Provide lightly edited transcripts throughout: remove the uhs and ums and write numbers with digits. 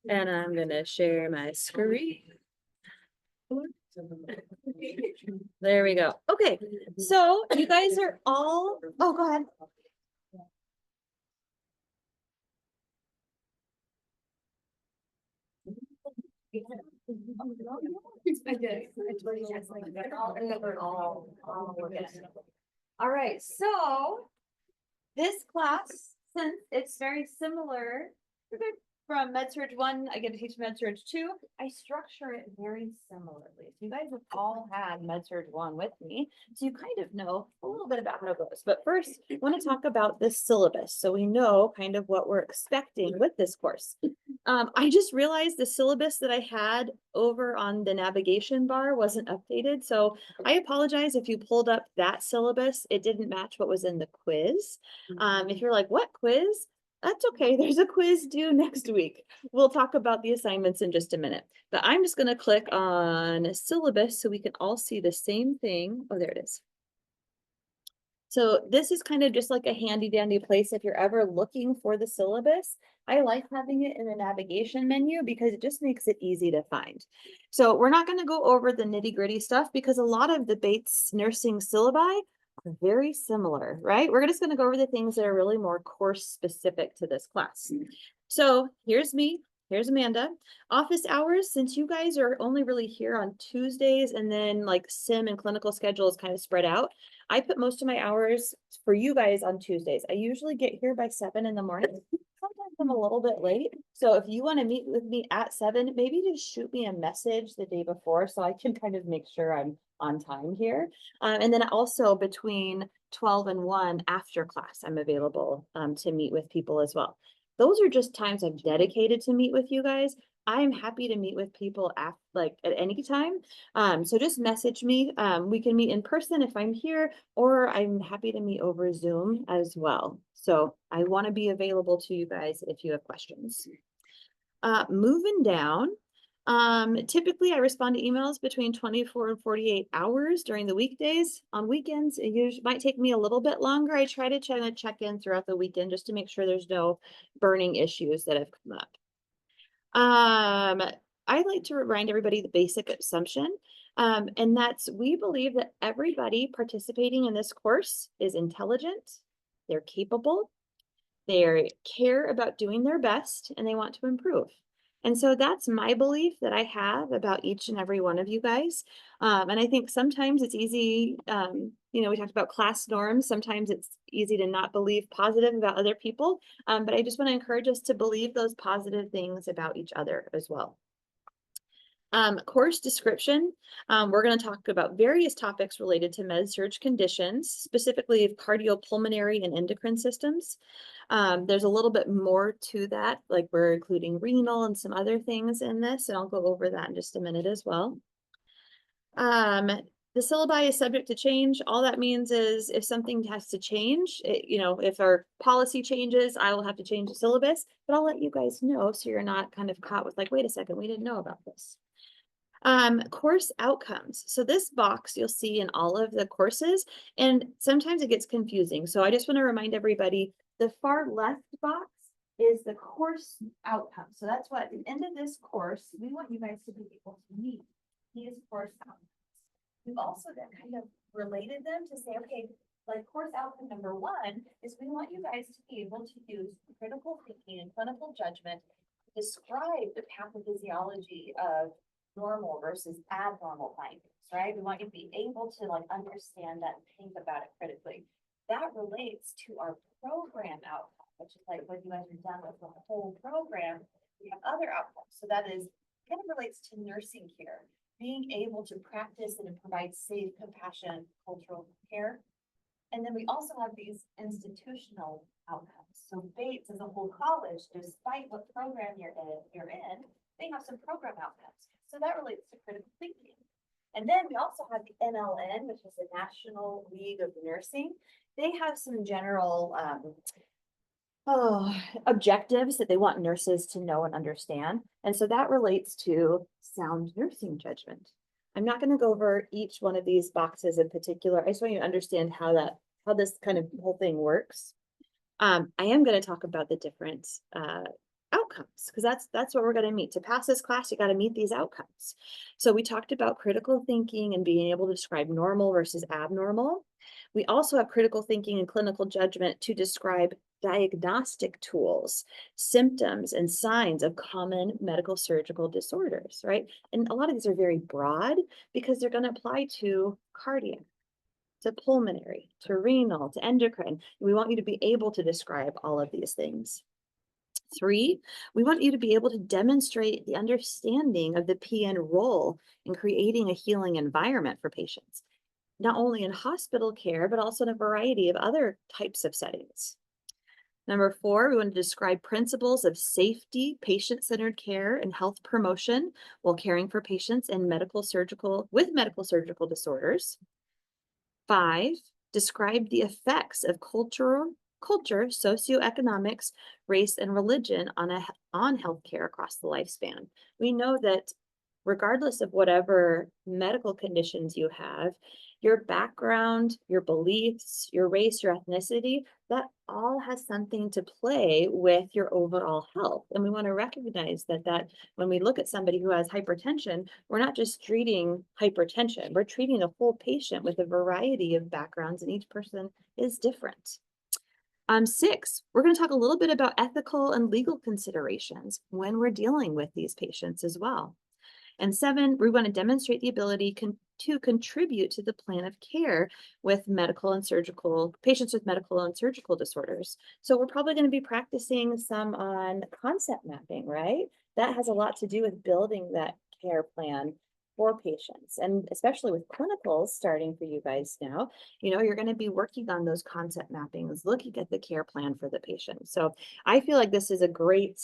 And I'm gonna share my screen. There we go. Okay, so you guys are all, oh, go ahead. All right, so this class, since it's very similar from MedSurg1, I get to teach MedSurg2. I structure it very similarly. So you guys have all had MedSurg1 with me, so you kind of know a little bit about how it goes. But first, I want to talk about this syllabus so we know kind of what we're expecting with this course. I just realized the syllabus that I had over on the navigation bar wasn't updated. So I apologize if you pulled up that syllabus. It didn't match what was in the quiz. If you're like, what quiz? That's okay. There's a quiz due next week. We'll talk about the assignments in just a minute. But I'm just going to click on syllabus so we can all see the same thing. Oh, there it is. So this is kind of just like a handy dandy place if you're ever looking for the syllabus. I like having it in the navigation menu because it just makes it easy to find. So we're not going to go over the nitty gritty stuff because a lot of the Bates nursing syllabi are very similar, right? We're just going to go over the things that are really more course specific to this class. So here's me. Here's Amanda. Office hours, since you guys are only really here on Tuesdays and then like sim and clinical schedule is kind of spread out, I put most of my hours for you guys on Tuesdays. I usually get here by 7 in the morning. Sometimes I'm a little bit late. So if you want to meet with me at 7, maybe just shoot me a message the day before so I can kind of make sure I'm on time here. And then also between 12 and 1 after class, I'm available to meet with people as well. Those are just times I've dedicated to meet with you guys. I'm happy to meet with people at any time. So just message me. We can meet in person if I'm here, or I'm happy to meet over Zoom as well. So I want to be available to you guys if you have questions. Moving down, typically I respond to emails between 24 and 48 hours during the weekdays. On weekends, it usually might take me a little bit longer. I try to check in throughout the weekend just to make sure there's no burning issues that have come up. I'd like to remind everybody the basic assumption, and that's we believe that everybody participating in this course is intelligent, they're capable, they care about doing their best, and they want to improve. And so that's my belief that I have about each and every one of you guys. And I think sometimes it's easy, we talked about class norms. Sometimes it's easy to not believe positive about other people. But I just want to encourage us to believe those positive things about each other as well. Course description, we're going to talk about various topics related to med-surg conditions, specifically of cardiopulmonary and endocrine systems. There's a little bit more to that, like we're including renal and some other things in this, and I'll go over that in just a minute as well. The syllabi is subject to change. All that means is if something has to change, if our policy changes, I will have to change the syllabus, but I'll let you guys know so you're not kind of caught with like, wait a second, we didn't know about this. Course outcomes. So this box you'll see in all of the courses, and sometimes it gets confusing. So I just want to remind everybody, the far left box is the course outcomes. So that's what at the end of this course, we want you guys to be able to meet these course outcomes. We've also then kind of related them to say, okay, like course outcome number 1 is we want you guys to be able to use critical thinking and clinical judgment to describe the pathophysiology of normal versus abnormal findings, right? We want you to be able to like understand that and think about it critically. That relates to our program outcome, which is like what you guys are done with the whole program. We have other outcomes. So that is kind of relates to nursing care, being able to practice and provide safe, compassionate, cultural care. And then we also have these institutional outcomes. So Bates as a whole college, despite what program you're in, they have some program outcomes. So that relates to critical thinking. And then we also have the NLN, which is the National League of Nursing. They have some general objectives that they want nurses to know and understand. And so that relates to sound nursing judgment. I'm not going to go over each one of these boxes in particular. I just want you to understand how this kind of whole thing works. I am going to talk about the different outcomes, because that's what we're going to meet. To pass this class, you got to meet these outcomes. So we talked about critical thinking and being able to describe normal versus abnormal. We also have critical thinking and clinical judgment to describe diagnostic tools, symptoms, and signs of common medical surgical disorders, right? And a lot of these are very broad because they're going to apply to cardiac, to pulmonary, to renal, to endocrine. We want you to be able to describe all of these things. 3, we want you to be able to demonstrate the understanding of the PN role in creating a healing environment for patients, not only in hospital care, but also in a variety of other types of settings. Number 4, we want to describe principles of safety, patient-centered care, and health promotion while caring for patients in medical surgical disorders. 5, describe the effects of culture, socioeconomics, race, and religion on healthcare across the lifespan. We know that regardless of whatever medical conditions you have, your background, your beliefs, your race, your ethnicity, that all has something to play with your overall health. And we want to recognize that when we look at somebody who has hypertension, we're not just treating hypertension, we're treating a whole patient with a variety of backgrounds, and each person is different. 6, we're going to talk a little bit about ethical and legal considerations when we're dealing with these patients as well. And 7, we want to demonstrate the ability to contribute to the plan of care with patients with medical and surgical disorders. So we're probably going to be practicing some on concept mapping, right? That has a lot to do with building that care plan for patients, and especially with clinicals starting for you guys now, you're going to be working on those concept mappings, looking at the care plan for the patient. So I feel like this is a great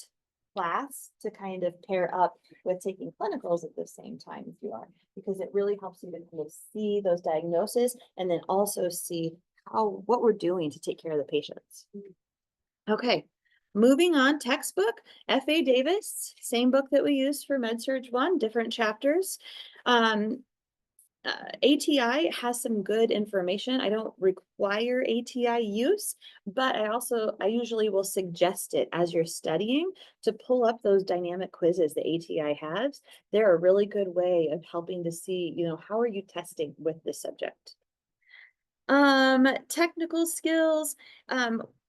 class to kind of pair up with taking clinicals at the same time if you are, because it really helps you to kind of see those diagnoses and then also see what we're doing to take care of the patients. Okay, moving on, textbook, F.A. Davis, same book that we used for MedSurg1, different chapters. ATI has some good information. I don't require ATI use, but I usually will suggest it as you're studying to pull up those dynamic quizzes that ATI has. They're a really good way of helping to see, how are you testing with this subject. Technical skills,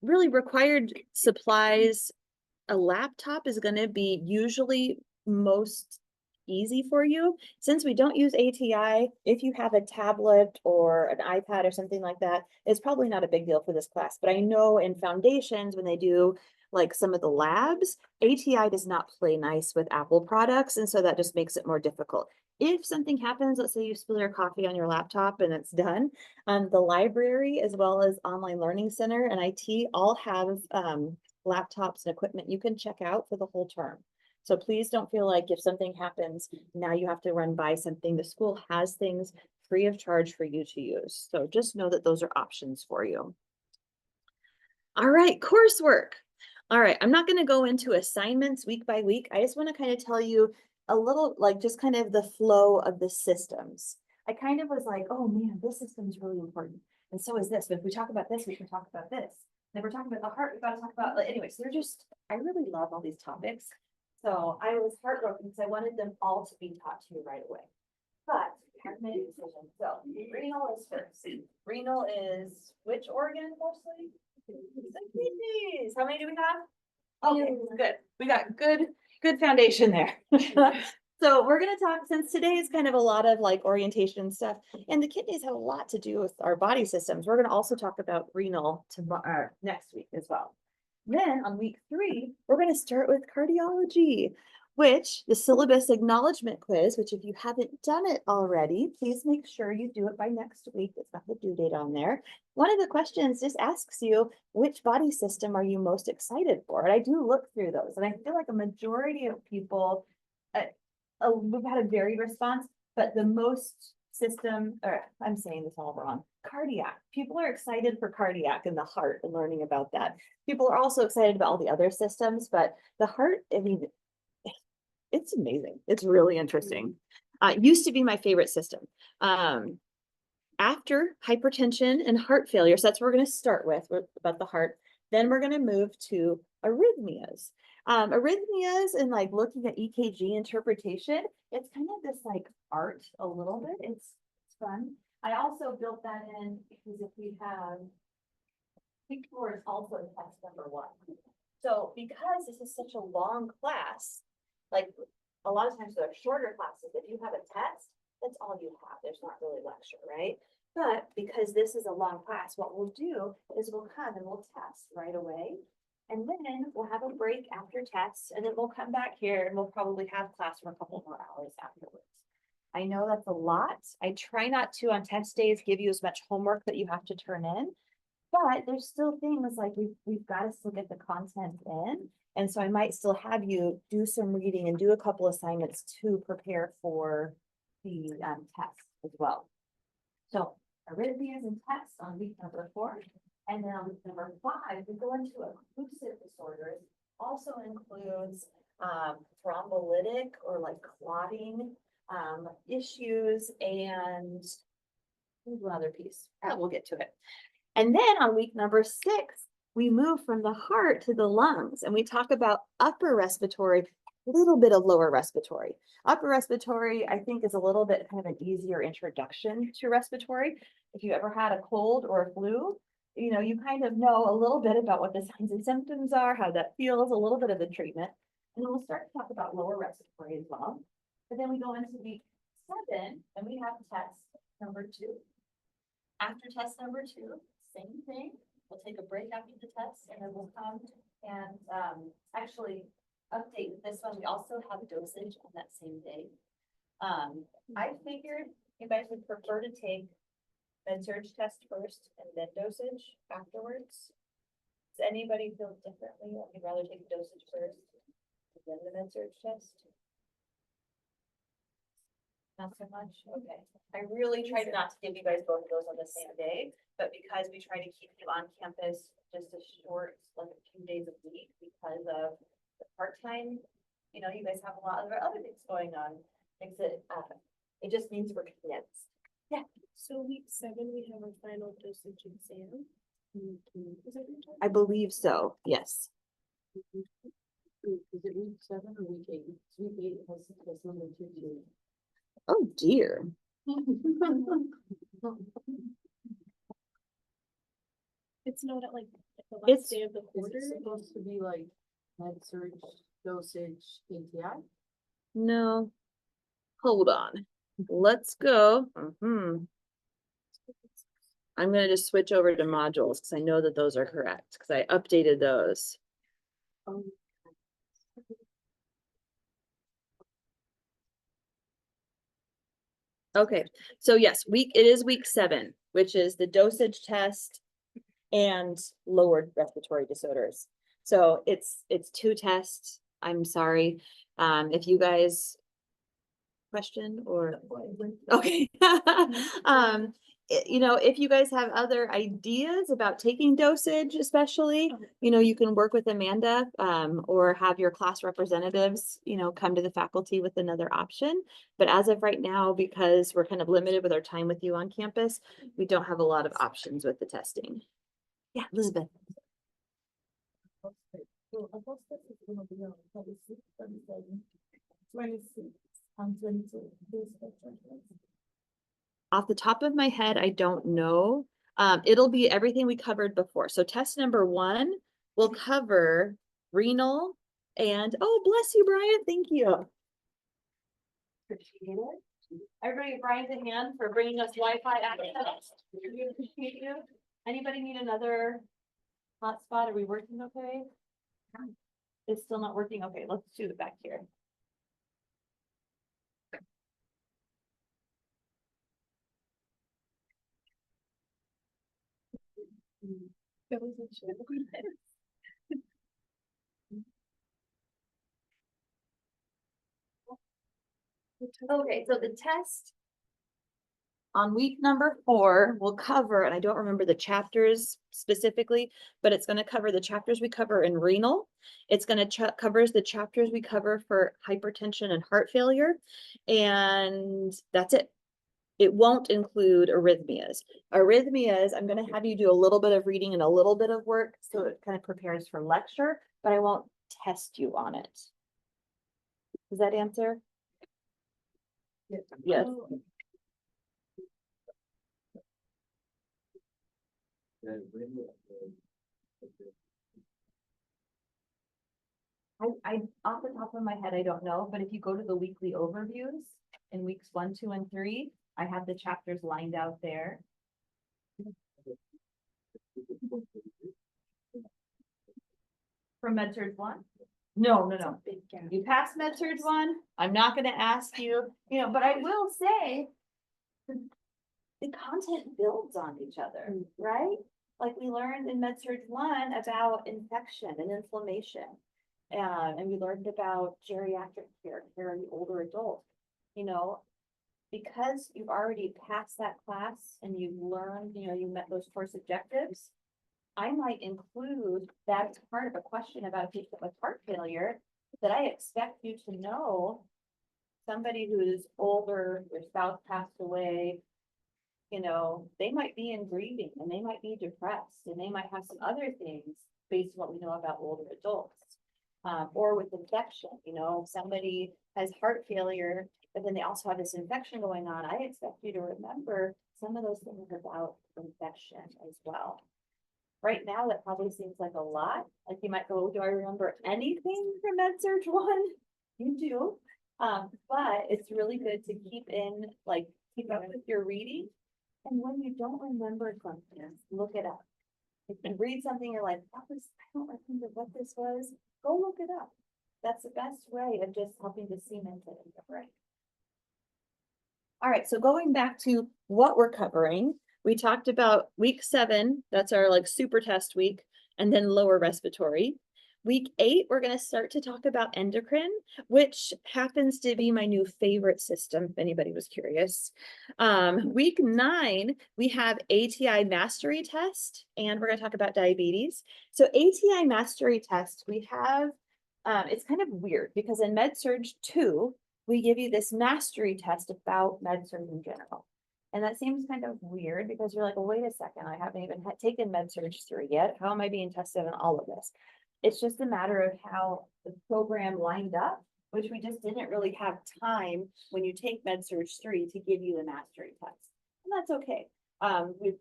really required supplies. A laptop is going to be usually most easy for you. Since we don't use ATI, if you have a tablet or an iPad or something like that, it's probably not a big deal for this class. But I know in foundations, when they do like some of the labs, ATI does not play nice with Apple products. And so that just makes it more difficult. If something happens, let's say you spill your coffee on your laptop and it's done, the library as well as Online Learning Center and IT all have laptops and equipment you can check out for the whole term. So please don't feel like if something happens, now you have to run by something. The school has things free of charge for you to use. So just know that those are options for you. All right, coursework. All right, I'm not going to go into assignments week by week. I just want to kind of tell you a little, like just kind of the flow of the systems. I kind of was like, oh man, this system is really important. And so is this. But if we talk about this, we can talk about this. And if we're talking about the heart, we've got to talk about, anyways, I really love all these topics. So I was heartbroken because I wanted them all to be taught to you right away. But I have made a decision. So renal is first. Renal is which organ mostly? The kidneys. How many do we have? Okay, good. We got good foundation there. So we're going to talk, since today is kind of a lot of like orientation stuff, and the kidneys have a lot to do with our body systems. We're going to also talk about renal next week as well. Then on week 3, we're going to start with cardiology, which the syllabus acknowledgement quiz, which if you haven't done it already, please make sure you do it by next week. It's got the due date on there. One of the questions just asks you, which body system are you most excited for? And I do look through those, and I feel like a majority of people, we've had a varied response, but the most I'm saying this all wrong, cardiac. People are excited for cardiac and the heart and learning about that. People are also excited about all the other systems, but the heart, I mean, it's amazing. It's really interesting. Used to be my favorite system. After hypertension and heart failure, so that's what we're going to start with about the heart. Then we're going to move to arrhythmias. Arrhythmias and like looking at EKG interpretation, it's kind of this like art a little bit. It's fun. I also built that in because if we have, I think four is also test number 1. So because this is such a long class, like a lot of times they're shorter classes, if you have a test, that's all you have. There's not really lecture, right? But because this is a long class, what we'll do is we'll come and we'll test right away. And then we'll have a break after tests, and then we'll come back here and we'll probably have class for a couple more hours afterwards. I know that's a lot. I try not to on test days give you as much homework that you have to turn in, but there's still things like we've got to still get the content in. And so I might still have you do some reading and do a couple assignments to prepare for the test as well. So arrhythmias and tests on week number 4. And then on week number 5, we go into occlusive disorders. Also includes thrombolytic or like clotting issues, and there's one other piece. We'll get to it. And then on week number 6, we move from the heart to the lungs, and we talk about upper respiratory, a little bit of lower respiratory. Upper respiratory, I think, is a little bit kind of an easier introduction to respiratory. If you ever had a cold or a flu, you know, you kind of know a little bit about what the signs and symptoms are, how that feels, a little bit of the treatment. And then we'll start to talk about lower respiratory as well. But then we go into week 7 and we have test number 2. After test number 2, same thing. We'll take a break after the test, and then we'll come and actually update with this one. We also have dosage on that same day. I figured you guys would prefer to take MedSurg test first and then dosage afterwards. Does anybody feel differently? Would you rather take the dosage first and then the MedSurg test? Not so much? Okay. I really tried not to give you guys both of those on the same day, but because we try to keep you on campus just a short, like a few days a week because of the part-time, you know, you guys have a lot of other things going on. Makes it, it just means we're condensed. Yeah. So week 7, we have our final dosage exam. Is that your time? I believe so. Yes. Is it week 7 or week 8? Week 8 has number 2. Oh dear. It's not at like the It's- last day of the Is quarter. it supposed to be like MedSurg, dosage, ATI? No. Hold on. Let's go. I'm gonna just switch over to modules because I know that those are correct because I updated those. Okay, so yes, it is week 7, which is the dosage test and lowered respiratory disorders. So it's 2 tests. I'm sorry. If you guys question or okay. You know, if you guys have other ideas about taking dosage, especially, you know, you can work with Amanda or have your class representatives, you know, come to the faculty with another option. But as of right now, because we're kind of limited with our time with you on campus, we don't have a lot of options with the testing. Yeah, Elizabeth. So I thought this is gonna be on 26, 27, 26, and 22. Off the top of my head, I don't know. It'll be everything we covered before. So test number 1 will cover renal and, oh, bless you, Brian. Thank you. Appreciate it. Everybody give Brian a hand for bringing us Wi-Fi access. We appreciate you. Anybody need another hotspot? Are we working okay? It's still not working. Okay, let's do it back here. That wasn't sure. Okay, so the test on week number 4 will cover, and I don't remember the chapters specifically, but it's going to cover the chapters we cover in renal. It's going to covers the chapters we cover for hypertension and heart failure, and that's it. It won't include arrhythmias. Arrhythmias, I'm going to have you do a little bit of reading and a little bit of work, so it kind of prepares for lecture, but I won't test you on it. Does that answer? Yeah. Yes. Oh, I, off the top of my head, I don't know, but if you go to the weekly overviews in weeks 1, 2, and 3, I have the chapters lined out there. From MedSurg1? No. it's a big gap. You passed MedSurg1, I'm not gonna ask you, but I will say. The content builds on each other, right? Like we learned in MedSurg1 about infection and inflammation. And we learned about geriatric care in the older adult. Because you've already passed that class and you've learned, you met those course objectives. I might include that as part of a question about a patient with heart failure that I expect you to know. Somebody who's older, their spouse passed away, they might be in grieving and they might be depressed and they might have some other things based on what we know about older adults. Or with infection, somebody has heart failure, but then they also have this infection going on. I expect you to remember some of those things about infection as well. Right now, that probably seems like a lot. Like you might go, do I remember anything from MedSurg1? You do. But it's really good to keep up with your reading. And when you don't remember something, look it up. If you read something, you're like, I don't remember what this was, go look it up. That's the best way of just helping to cement it in your brain. All right, so going back to what we're covering, we talked about week 7, that's our super test week, and then lower respiratory. Week 8, we're going to start to talk about endocrine, which happens to be my new favorite system, if anybody was curious. Week 9, we have ATI mastery test, and we're going to talk about diabetes. So ATI mastery test, we have, it's kind of weird because in MedSurg2, we give you this mastery test about MedSurg in general. And that seems kind of weird because you're like, well, wait a second, I haven't even taken MedSurg3 yet. How am I being tested on all of this? It's just a matter of how the program lined up, which we just didn't really have time when you take MedSurg3 to give you the mastery test. And that's okay.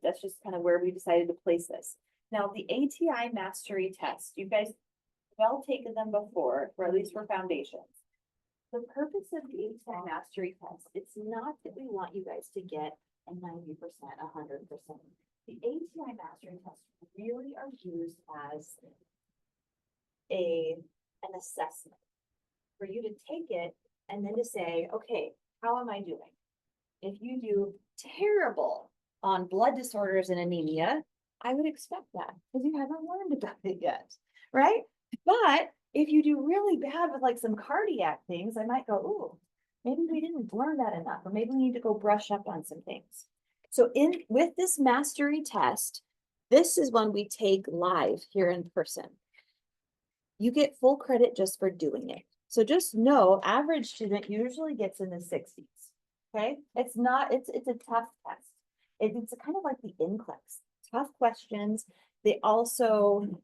That's just kind of where we decided to place this. Now, the ATI mastery test, you guys well taken them before, or at least for foundations. The purpose of the ATI mastery test, it's not that we want you guys to get a 90%, 100%. The ATI mastery test really are used as an assessment for you to take it and then to say, okay, how am I doing? If you do terrible on blood disorders and anemia, I would expect that because you haven't learned about it yet, right? But if you do really bad with some cardiac things, I might go, ooh, maybe we didn't learn that enough, or maybe we need to go brush up on some things. So with this mastery test, this is one we take live here in person. You get full credit just for doing it. So just know, average student usually gets in the 60s. Okay, it's a tough test. It's kind of like the NCLEX, tough questions. They also,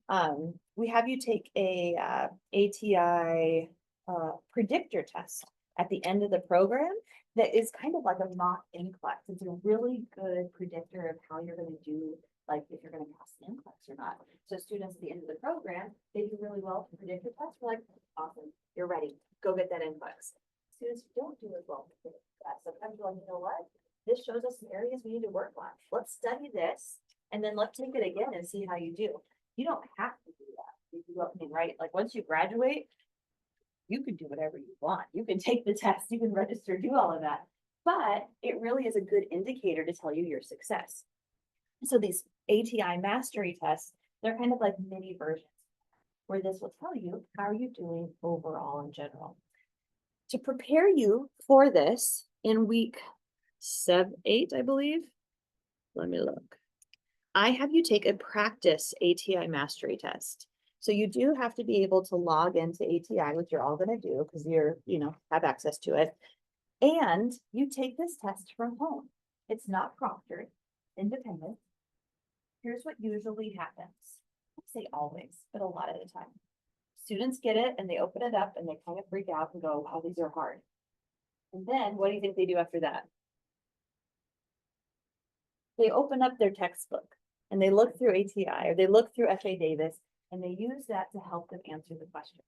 we have you take a ATI predictor test at the end of the program that is kind of like a mock NCLEX. It's a really good predictor of how you're going to do, if you're going to pass the NCLEX or not. So students at the end of the program, they do really well to predict the test. We're like, awesome, you're ready, go get that NCLEX. Students who don't do as well to predict that, sometimes you're like, you know what? This shows us some areas we need to work on. Let's study this. And then let's take it again and see how you do. You don't have to do that. You can go up and write, once you graduate, you can do whatever you want. You can take the test, you can register, do all of that. But it really is a good indicator to tell you your success. So these ATI mastery tests, they're kind of like mini versions where this will tell you how are you doing overall in general. To prepare you for this in week 8, I believe. Let me look. I have you take a practice ATI mastery test. So you do have to be able to log into ATI, which you're all going to do because you're, have access to it. And you take this test from home. It's not proctored, independent. Here's what usually happens. I say always, but a lot of the time. students get it and they open it up and they kind of freak out and go, wow, these are hard. And then what do you think they do after that? They open up their textbook and they look through ATI or they look through FA Davis and they use that to help them answer the question.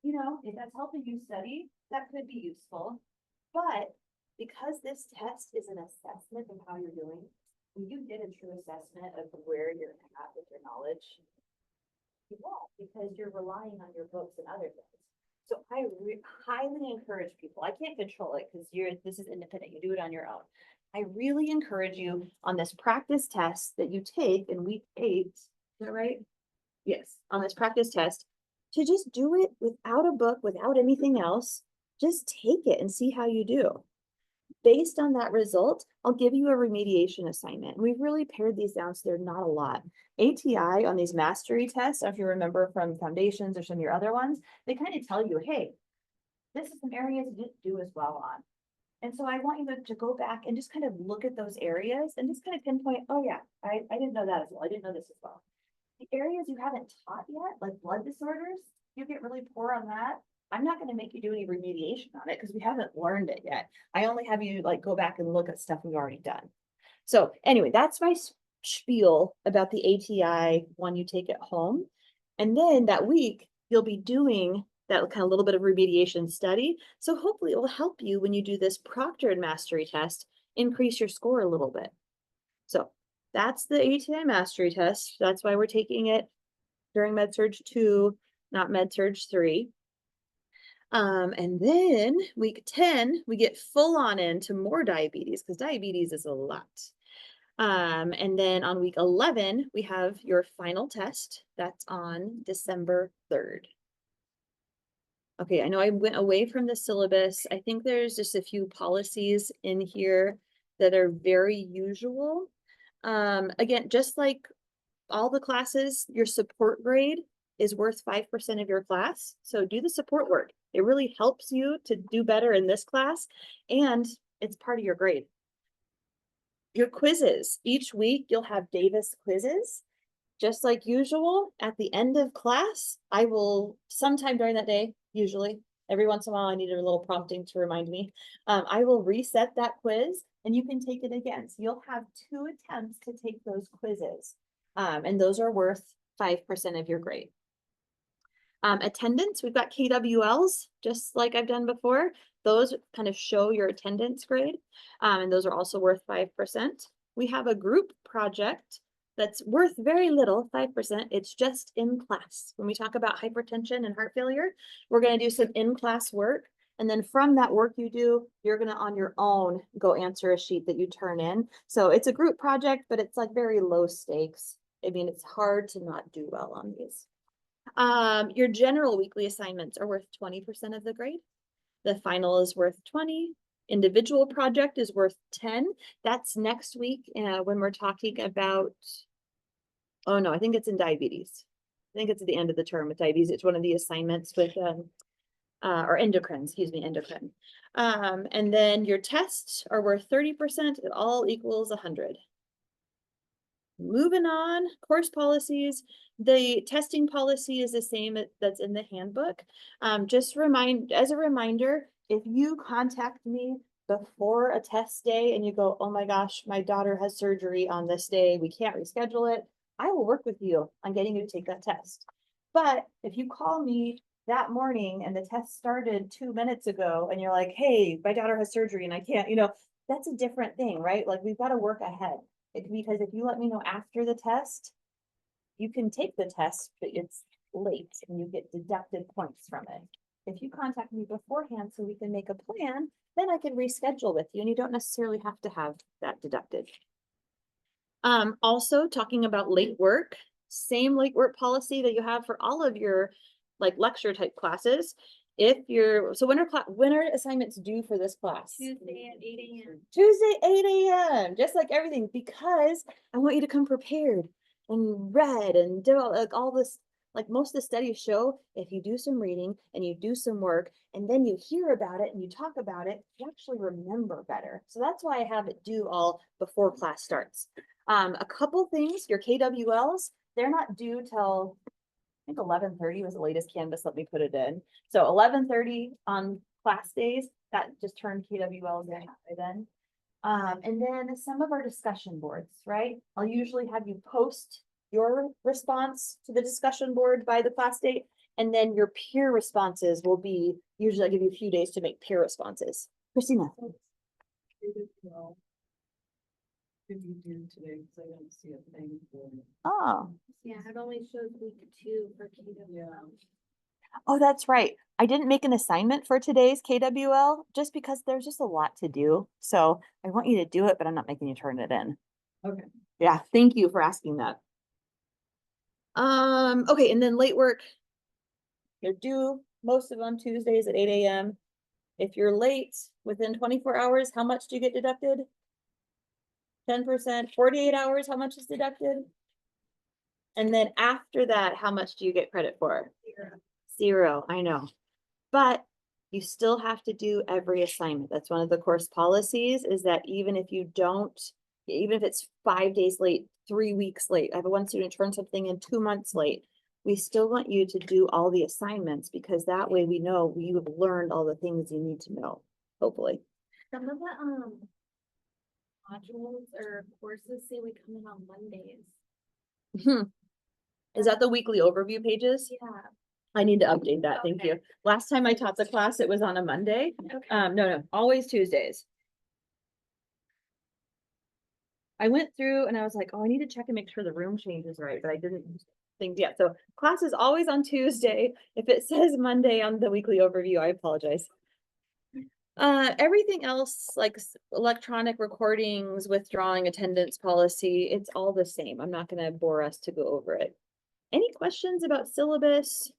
You know, if that's helping you study, that could be useful. But because this test is an assessment of how you're doing, when you get a true assessment of where you're at with your knowledge, you won't because you're relying on your books and other things. So I highly encourage people, I can't control it because this is independent, you do it on your own. I really encourage you on this practice test that you take in week 8, is that right? Yes, on this practice test, to just do it without a book, without anything else, just take it and see how you do. Based on that result, I'll give you a remediation assignment. We've really pared these down so they're not a lot. ATI on these mastery tests, if you remember from foundations or some of your other ones, they kind of tell you, hey, this is some areas you didn't do as well on. And so I want you to go back and just kind of look at those areas and just kind of pinpoint, oh yeah, I didn't know that as well. I didn't know this as well. The areas you haven't taught yet, like blood disorders, you get really poor on that. I'm not going to make you do any remediation on it because we haven't learned it yet. I only have you like go back and look at stuff we've already done. So anyway, that's my spiel about the ATI one you take at home. And then that week, you'll be doing that kind of little bit of remediation study. So hopefully it will help you when you do this proctored mastery test, increase your score a little bit. So that's the ATI mastery test. That's why we're taking it during MedSurg 2, not MedSurg 3. And then week 10, we get full on into more diabetes because diabetes is a lot. And then on week 11, we have your final test. That's on December 3rd. Okay, I know I went away from the syllabus. I think there's just a few policies in here that are very usual. Again, just like all the classes, your support grade is worth 5% of your class. So do the support work. It really helps you to do better in this class and it's part of your grade. Your quizzes, each week you'll have Davis quizzes. Just like usual, at the end of class, I will sometime during that day, usually, every once in a while, I need a little prompting to remind me. I will reset that quiz and you can take it again. So you'll have 2 attempts to take those quizzes. And those are worth 5% of your grade. Attendance, we've got KWLs, just like I've done before. Those kind of show your attendance grade. And those are also worth 5%. We have a group project that's worth very little, 5%. It's just in class. When we talk about hypertension and heart failure, we're going to do some in-class work. And then from that work you do, you're going to on your own go answer a sheet that you turn in. So it's a group project, but it's like very low stakes. I mean, it's hard to not do well on these. Your general weekly assignments are worth 20% of the grade. The final is worth 20. Individual project is worth 10. That's next week when we're talking about, oh no, I think it's in diabetes. I think it's at the end of the term with diabetes. It's one of the assignments with, or endocrine, excuse me, endocrine. And then your tests are worth 30%. It all equals 100. Moving on, course policies. The testing policy is the same that's in the handbook. Just as a reminder, if you contact me before a test day and you go, oh my gosh, my daughter has surgery on this day, we can't reschedule it, I will work with you on getting you to take that test. But if you call me that morning and the test started 2 minutes ago and you're like, hey, my daughter has surgery and I can't, that's a different thing, right? Like we've got to work ahead. Because if you let me know after the test, you can take the test, but it's late and you get deducted points from it. If you contact me beforehand so we can make a plan, then I can reschedule with you and you don't necessarily have to have that deducted. Also talking about late work, same late work policy that you have for all of your like lecture type classes. So when are assignments due for this class? Tuesday at 8 a.m. Tuesday, 8 a.m. Just like everything, because I want you to come prepared and read and do like all this. Like most of the studies show, if you do some reading and you do some work and then you hear about it and you talk about it, you actually remember better. So that's why I have it due all before class starts. A couple things, your KWLs, they're not due till think 11:30 was the latest Canvas let me put it in. So 11:30 on class days, that just turned KWLs in by then. And then some of our discussion boards, right? I'll usually have you post your response to the discussion board by the class date. And then your peer responses will be, usually I give you a few days to make peer responses. Christina. Well, if you do today, because I don't see a thing for it. Oh, Yeah, it only shows week 2 for KWL. Yeah. oh, that's right. I didn't make an assignment for today's KWL just because there's just a lot to do. So I want you to do it, but I'm not making you turn it in. Okay. Yeah, thank you for asking that. Okay, and then late work. They're due most of them Tuesdays at 8 a.m. If you're late within 24 hours, how much do you get deducted? 10%, 48 hours, how much is deducted? And then after that, how much do you get credit for? 0, I know. But you still have to do every assignment. That's one of the course policies, is that even if you don't, even if it's 5 days late, 3 weeks late, I have one student turn something in 2 months late, we still want you to do all the assignments, because that way we know you have learned all the things you need to know, hopefully. Some of the modules or courses say we come in on Mondays. Is that the weekly overview pages? Yeah. I need to update that, thank you. Okay. Last time I taught the class, it was on a Monday. Okay. No, always Tuesdays. I went through and I was like, oh, I need to check and make sure the room change is right, but I didn't think yet. So class is always on Tuesday. If it says Monday on the weekly overview, I apologize. Everything else, like electronic recordings, withdrawing attendance policy, it's all the same. I'm not gonna bore us to go over it. Any questions about syllabus,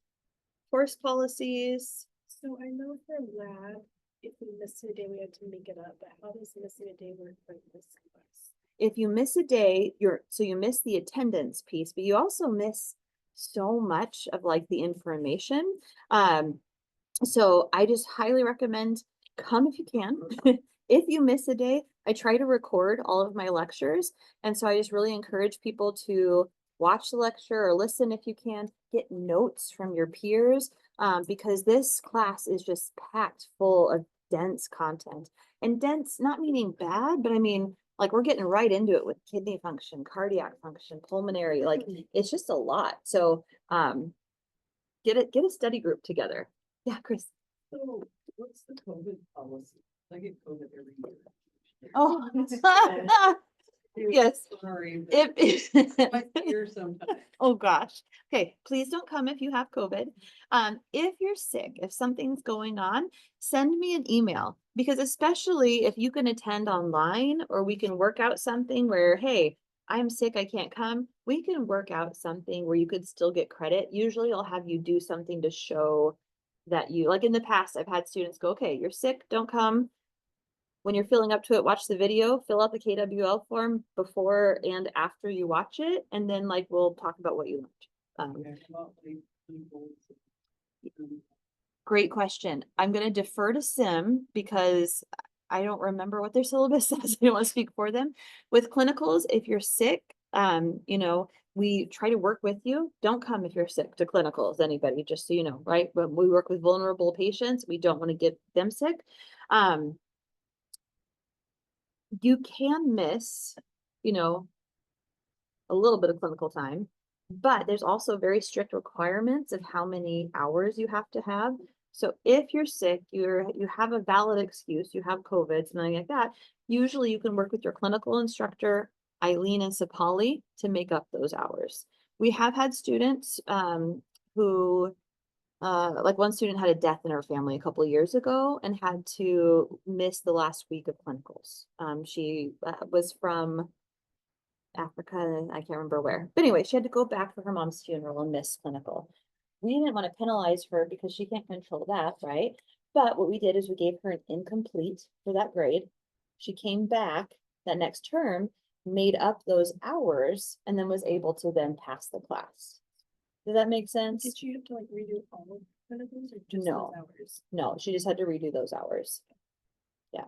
course policies? So I know for lab, if we missed a day, we had to make it up, but how does missing a day work for this class? If you miss a day, you miss the attendance piece, but you also miss so much of like the information. So I just highly recommend come if you can. If you miss a day, I try to record all of my lectures. And so I just really encourage people to watch the lecture or listen if you can, get notes from your peers, because this class is just packed full of dense content. And dense, not meaning bad, but I mean, like we're getting right into it with kidney function, cardiac function, pulmonary, like it's just a lot. So get a study group together. Yeah, Chris. So what's the COVID policy? I get COVID every year. Oh, yes. Sorry. If My fear sometimes. oh gosh. Okay, please don't come if you have COVID. If you're sick, if something's going on, send me an email, because especially if you can attend online or we can work out something where, hey, I'm sick, I can't come. We can work out something where you could still get credit. Usually I'll have you do something to show that you, like in the past, I've had students go, okay, you're sick, don't come. When you're filling up to it, watch the video, fill out the KWL form before and after you watch it, and then like we'll talk about what you learned. Okay, well, people, Great question. I'm going to defer to Sim because I don't remember what their syllabus says. I don't want to speak for them. With clinicals, if you're sick, you know, we try to work with you. Don't come if you're sick to clinicals, anybody, just so you know, right? When we work with vulnerable patients, we don't want to get them sick. You can miss, you know, a little bit of clinical time, but there's also very strict requirements of how many hours you have to have. So if you're sick, you have a valid excuse, you have COVID, something like that, usually you can work with your clinical instructor, Eileen and Sapali, to make up those hours. We have had students who like one student had a death in her family a couple of years ago and had to miss the last week of clinicals. She was from Africa, and I can't remember where. But anyway, she had to go back for her mom's funeral and miss clinical. We didn't want to penalize her because she can't control that, right? But what we did is we gave her an incomplete for that grade. She came back that next term, made up those hours, and then was able to then pass the class. Does that make sense? Did you have to like redo all of those or just No. those hours? No, she just had to redo those hours. Yeah.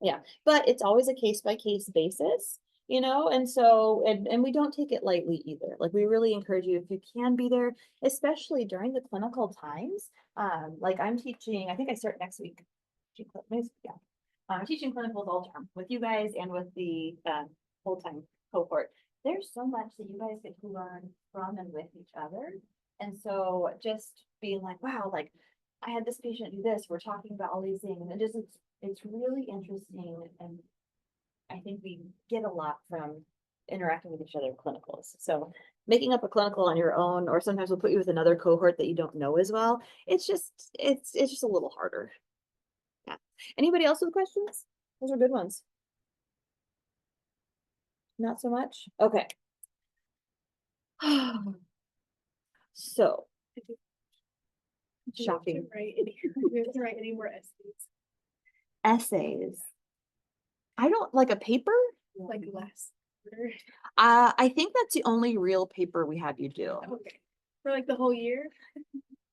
Yeah, but it's always a case by case basis. you know, and so, and we don't take it lightly either. Like, we really encourage you, if you can be there, especially during the clinical times. Like I'm teaching, I think I start next week. Yeah. I'm teaching clinicals all term with you guys and with the full-time cohort. There's so much that you guys get to learn from and with each other. And so just being like, wow, like I had this patient do this, we're talking about all these things, and it just, it's really interesting. And I think we get a lot from interacting with each other in clinicals. So making up a clinical on your own, or sometimes we'll put you with another cohort that you don't know as well. It's just a little harder. Yeah. Anybody else with questions? Those are good ones. Not so much? Okay. So. Shocking. You have to write any more essays, Essays. I don't like a paper. like last quarter. I think that's the only real paper we have you do. Okay, for like the whole year.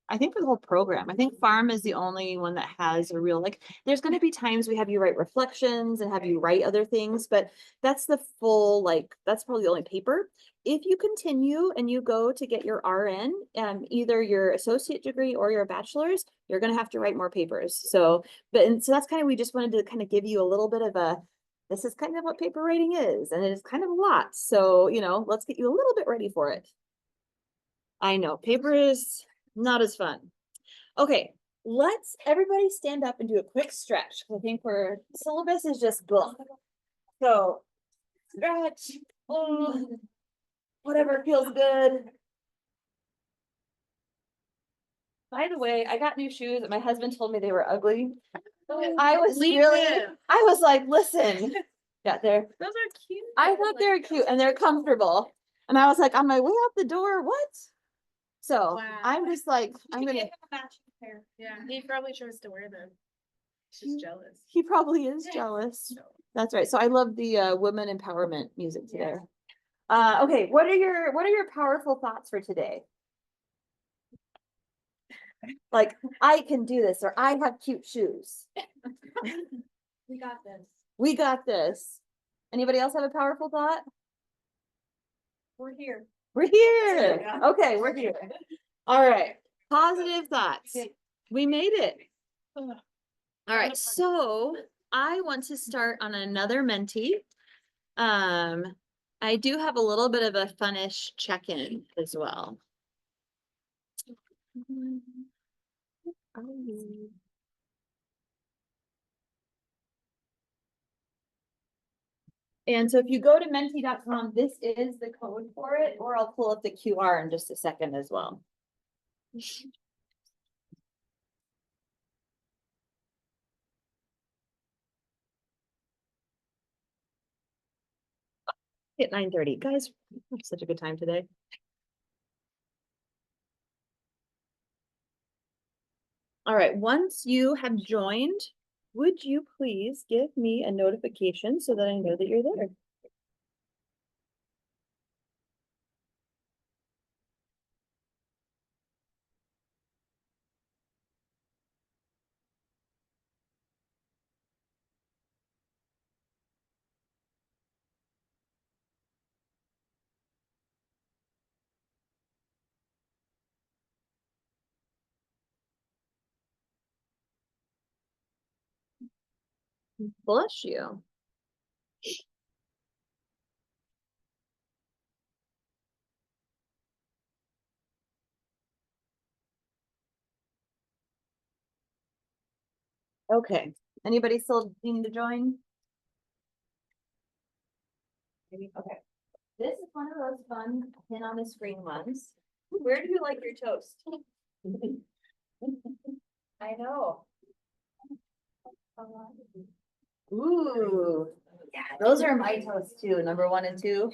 I think for the whole program. I think farm is the only one that has a real, like, there's going to be times we have you write reflections and have you write other things, but that's the full, like, that's probably the only paper. If you continue and you go to get your RN, either your associate degree or your bachelor's, you're going to have to write more papers. So, and so that's kind of, we just wanted to kind of give you a little bit of a, this is kind of what paper writing is, and it is kind of a lot. So, you know, let's get you a little bit ready for it. I know paper is not as fun. Okay, let's everybody stand up and do a quick stretch. I think we're syllabus is just blah. So stretch. Oh, whatever feels good. By the way, I got new shoes and my husband told me they were ugly. I was I was like, listen, yeah, they're Those are cute. I thought they were cute and they're comfortable. And I was like, on my way out the door, what? So Wow. I'm just like, I'm gonna. Yeah, he probably chose to wear them. She's jealous. He probably is jealous. That's right. So I love the women empowerment music today. Okay, what are your powerful thoughts for today? Like, I can do this, or I have cute shoes. We got this. We got this. Anybody else have a powerful thought? We're here. We're here. Okay, we're here. All right. Positive thoughts. We made it. All right. So I want to start on another mentee. I do have a little bit of a funnish check-in as well. And so if you go to menti.com, this is the code for it, or I'll pull up the QR in just a second as well. At 9:30, guys, such a good time today. All right, once you have joined, would you please give me a notification so that I know that you're there? Bless you. Okay, anybody still needing to join? Maybe, okay. This is one of those fun pin on the screen ones. Where do you like your toast? I know. Ooh, yeah, those are my toasts too, number 1 and 2.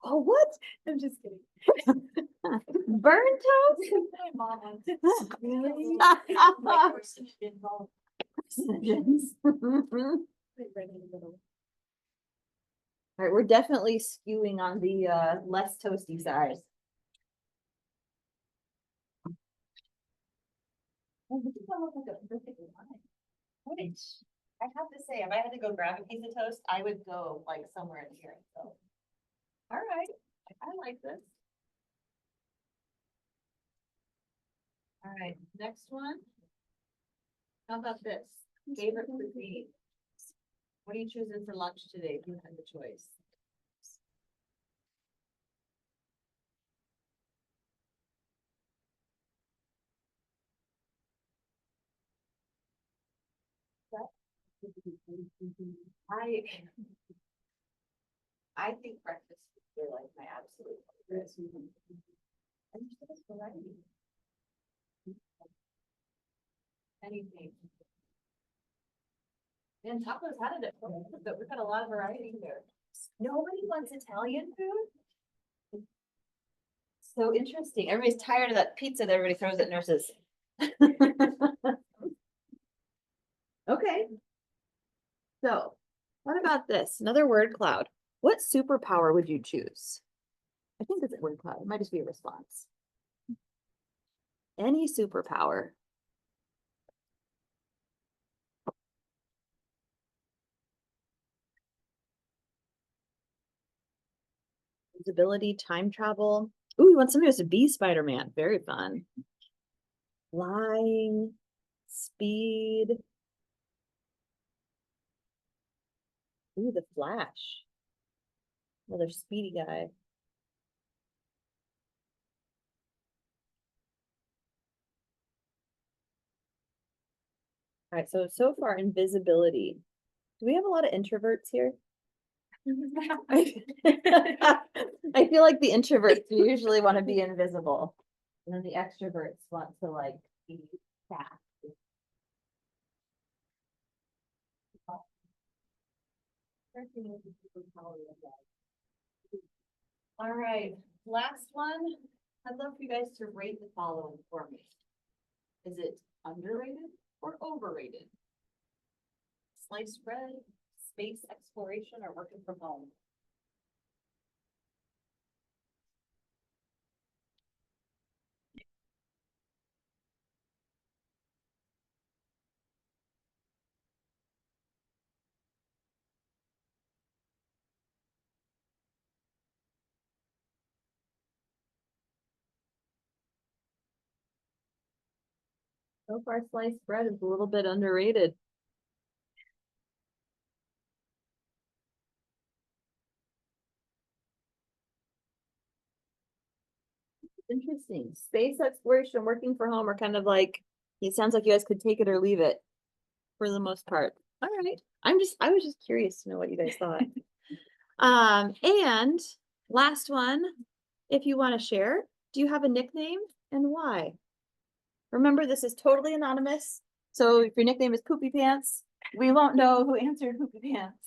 Oh, what? I'm just kidding. Burn toast? My mom wants Really? Right in the middle. All right, we're definitely skewing on the less toasty side. Oh, this is almost like a perfect line. Which, I have to say, if I had to go grab a piece of toast, I would go like somewhere in here, so. All right, I like this. All right, next one. How about this? Favorite cuisine? What are you choosing for lunch today if you had the choice? I I think breakfast is like my absolute favorite. And there's so much variety. Anything. And tacos had it, but we've got a lot of variety here. Nobody wants Italian food? So interesting. Everybody's tired of that pizza that everybody throws at nurses. Okay. So, what about this? Another word cloud. What superpower would you choose? I think it's a word cloud. It might just be a response. Any superpower. Visibility, time travel. Ooh, you want somebody who has to be Spider-Man. Very fun. Flying, speed. Ooh, the Flash. Another speedy guy. All right, so far invisibility. Do we have a lot of introverts here? I feel like the introverts usually want to be invisible. And then the extroverts want to like be fast. All right, last one. I'd love for you guys to rate the following for me. Is it underrated or overrated? Sliced bread, space exploration, or working from home? So far, sliced bread is a little bit underrated. Interesting. Space exploration, working for home are kind of like, it sounds like you guys could take it or leave it for the most part. All right. I was just curious to know what you guys thought. And last one, if you want to share, do you have a nickname and why? Remember, this is totally anonymous. So if your nickname is Poopy Pants, we won't know who answered Poopy Pants.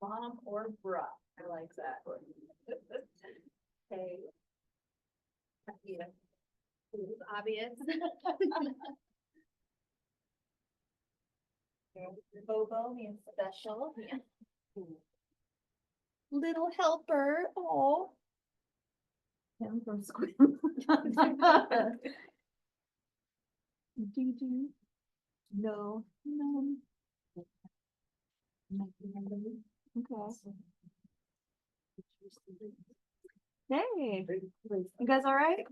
Mom or bruh. I like that. Okay. Yeah. It was obvious. Bobo means special. Yeah. Little helper. Oh. Him from Squid. Do. No. No. Okay. Hey, you guys all right?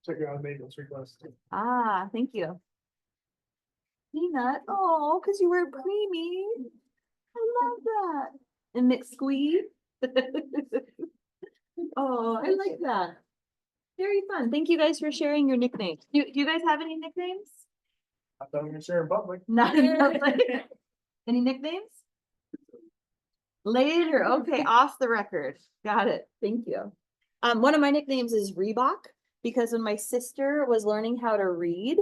Check out a maintenance request. Ah, thank you. Peanut. Oh, because you were creamy. I love that. And mixed squeeze. Oh, I like that. Very fun. Thank you guys for sharing your nicknames. Do you guys have any nicknames? I thought we were sharing public. Not in public. Any nicknames? Later. Okay, off the record. Got it. Thank you. One of my nicknames is Reebok because when my sister was learning how to read,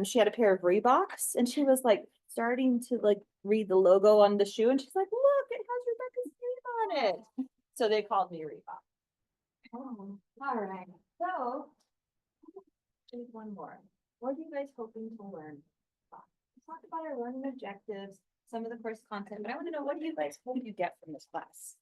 she had a pair of Reeboks and she was like starting to like read the logo on the shoe and she's like, look, it has Rebecca's name on it. So they called me Reebok. Oh, all right. So there's one more. what are you guys hoping to learn? Let's talk about our learning objectives, some of the course content, but I want to know, what do you guys hope you get from this class?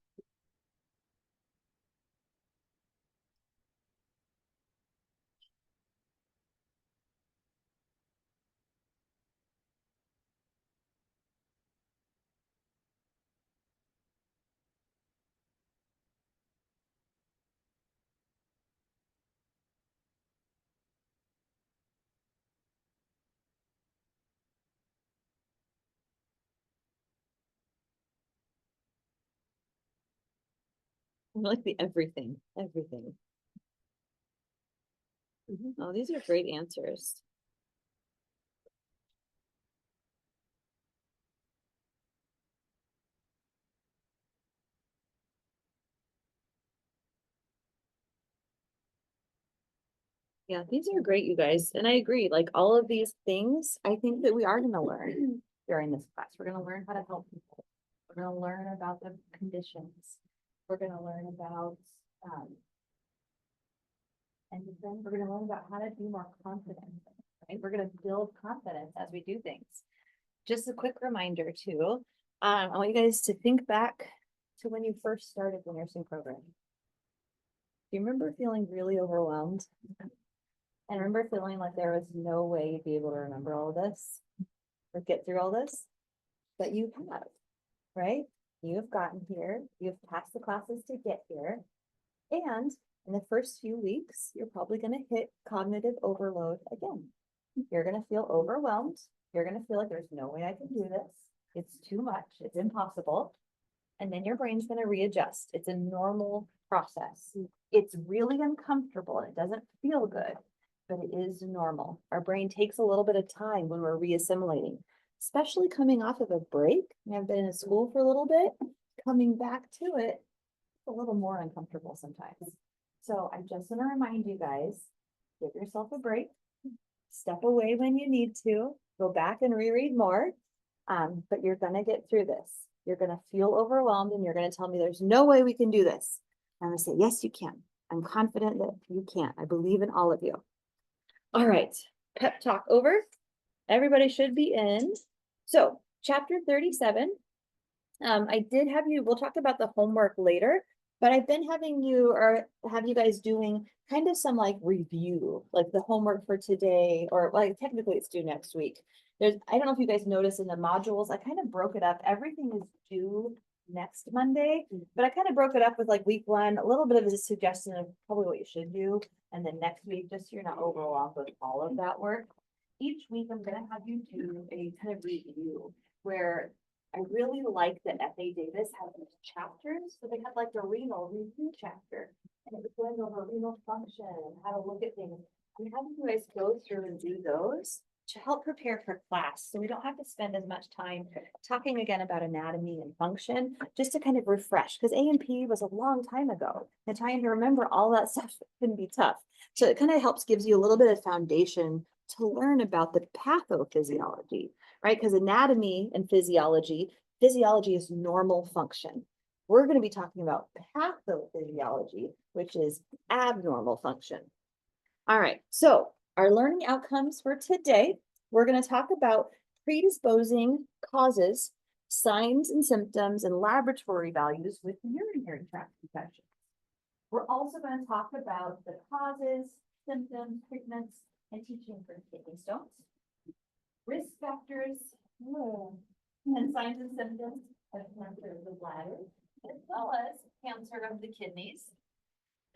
I like the everything. Oh, these are great answers. Yeah, these are great, you guys. And I agree, like all of these things, I think that we are gonna learn during this class. We're gonna learn how to help people. We're gonna learn about the conditions. We're gonna learn about, and then we're gonna learn about how to be more confident, right? We're gonna build confidence as we do things. Just a quick reminder too, I want you guys to think back to when you first started the nursing program. Do you remember feeling really overwhelmed? And remember feeling like there was no way you'd be able to remember all of this or get through all this? But you have, right? You have gotten here, you've passed the classes to get here. And in the first few weeks, you're probably going to hit cognitive overload again. You're going to feel overwhelmed. You're going to feel like there's no way I can do this. It's too much. It's impossible. And then your brain's going to readjust. It's a normal process. It's really uncomfortable and it doesn't feel good, but it is normal. Our brain takes a little bit of time when we're reassimilating, especially coming off of a break. We have been in school for a little bit, coming back to it, it's a little more uncomfortable sometimes. So I just want to remind you guys, give yourself a break, step away when you need to, go back and reread more. But you're gonna get through this. You're gonna feel overwhelmed and you're gonna tell me there's no way we can do this. I'm gonna say, yes, you can. I'm confident that you can. I believe in all of you. All right, pep talk over. Everybody should be in. So chapter 37. I did have you, we'll talk about the homework later, but I've been having you or have you guys doing kind of some like review, like the homework for today, or like technically it's due next week. I don't know if you guys noticed in the modules, I kind of broke it up. Everything is due next Monday, but I kind of broke it up with like week one, a little bit of a suggestion of probably what you should do. And then next week, just so you're not overwhelmed with all of that work. Each week, I'm gonna have you do a kind of review where I really like that F.A. Davis has these chapters. So they had like a renal review chapter, and it was going over renal function and how to look at things. I'm having you guys go through and do those to help prepare for class. So we don't have to spend as much time talking again about anatomy and function, just to kind of refresh, because A&P was a long time ago. And trying to remember all that stuff can be tough. So it kind of helps, gives you a little bit of foundation to learn about the pathophysiology, right? Because anatomy and physiology is normal function. We're going to be talking about pathophysiology, which is abnormal function. All right, so our learning outcomes for today, we're going to talk about predisposing causes, signs and symptoms, and laboratory values with urinary tract infections. We're also going to talk about the causes, symptoms, treatments, and teaching for kidney stones, risk factors, and signs and symptoms of cancer of the bladder, as well as cancer of the kidneys.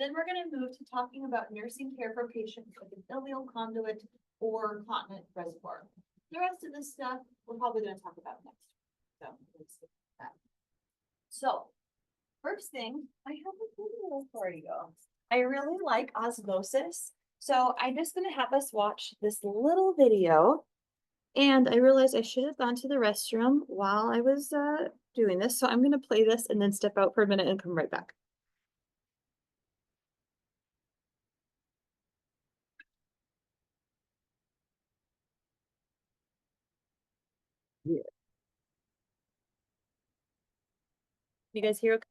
Then we're going to move to talking about nursing care for patients with an ileal conduit or continent reservoir. The rest of this stuff we're probably going to talk about next. So let's skip that. So first thing, I have a video for you. I really like osmosis. So I'm just going to have us watch this little video. And I realized I should have gone to the restroom while I was doing this. So I'm going to play this and then step out for a minute and come right back. Yeah. You guys hear okay?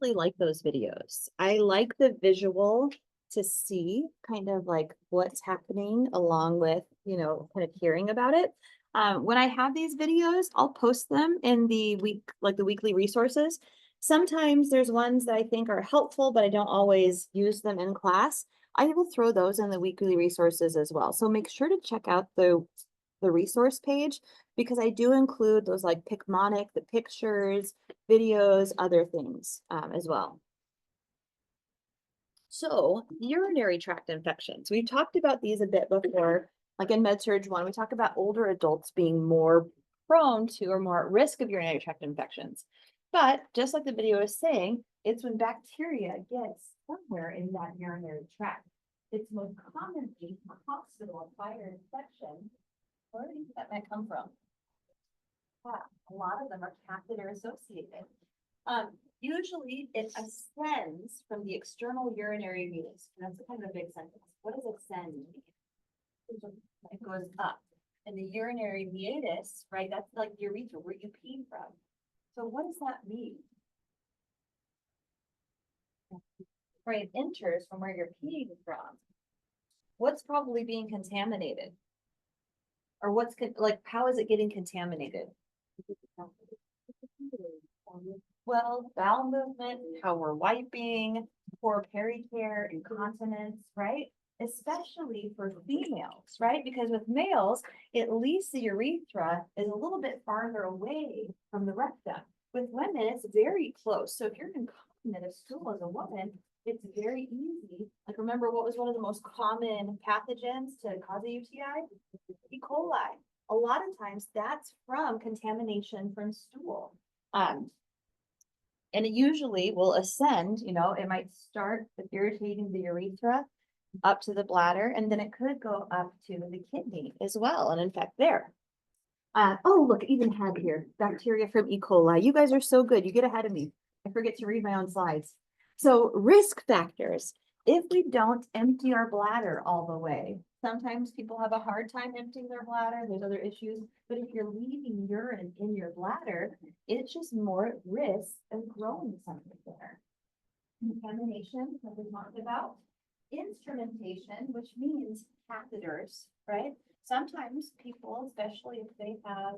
really like those videos. I like the visual to see kind of like what's happening along with, you know, kind of hearing about it. When I have these videos, I'll post them in the week, like the weekly resources. Sometimes there's ones that I think are helpful, but I don't always use them in class. I will throw those in the weekly resources as well. So make sure to check out the resource page because I do include those like Picmonic, the pictures, videos, other things as well. So urinary tract infections, we've talked about these a bit before, like in MedSurg1, we talk about older adults being more prone to or more at risk of urinary tract infections. But just like the video is saying, it's when bacteria gets somewhere in that urinary tract. It's most commonly a hospital-acquired infection. Where do you think that might come from? Yeah, a lot of them are catheter associated. Usually it ascends from the external urinary means. That's kind of a big sentence. What does ascend mean? It goes up. And the urinary meatus, right? That's like urethra, where you pee from. So what does that mean? Right, it enters from where you're peeing from. What's probably being contaminated? Or what's like, how is it getting contaminated? Well, bowel movement, how we're wiping, poor pericare, incontinence, right? Especially for females, right? Because with males, at least the urethra is a little bit farther away from the rectum. With women, it's very close. So if you're incontinent of stool as a woman, it's very easy. Like remember what was one of the most common pathogens to cause a UTI? E. coli. A lot of times that's from contamination from stool. And it usually will ascend, you know, it might start with irritating the urethra up to the bladder, and then it could go up to the kidney as well and infect there. Oh, look, even had here, bacteria from E. coli. You guys are so good. You get ahead of me. I forget to read my own slides. So risk factors. If we don't empty our bladder all the way, sometimes people have a hard time emptying their bladder. There's other issues. But if you're leaving urine in your bladder, it's just more at risk of growing something there. Contamination, that we talked about. Instrumentation, which means catheters, right? Sometimes people, especially if they have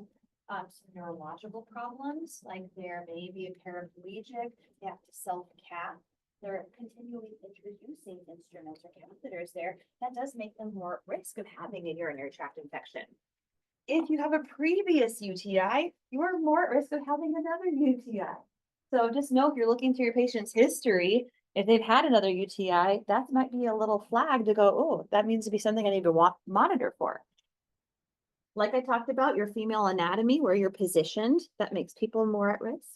some neurological problems, like there may be a paraplegic, they have to self-cath, they're continually introducing instruments or catheters there, that does make them more at risk of having a urinary tract infection. If you have a previous UTI, you are more at risk of having another UTI. So just know if you're looking through your patient's history, if they've had another UTI, that might be a little flag to go, oh, that means to be something I need to monitor for. Like I talked about, your female anatomy, where you're positioned, that makes people more at risk.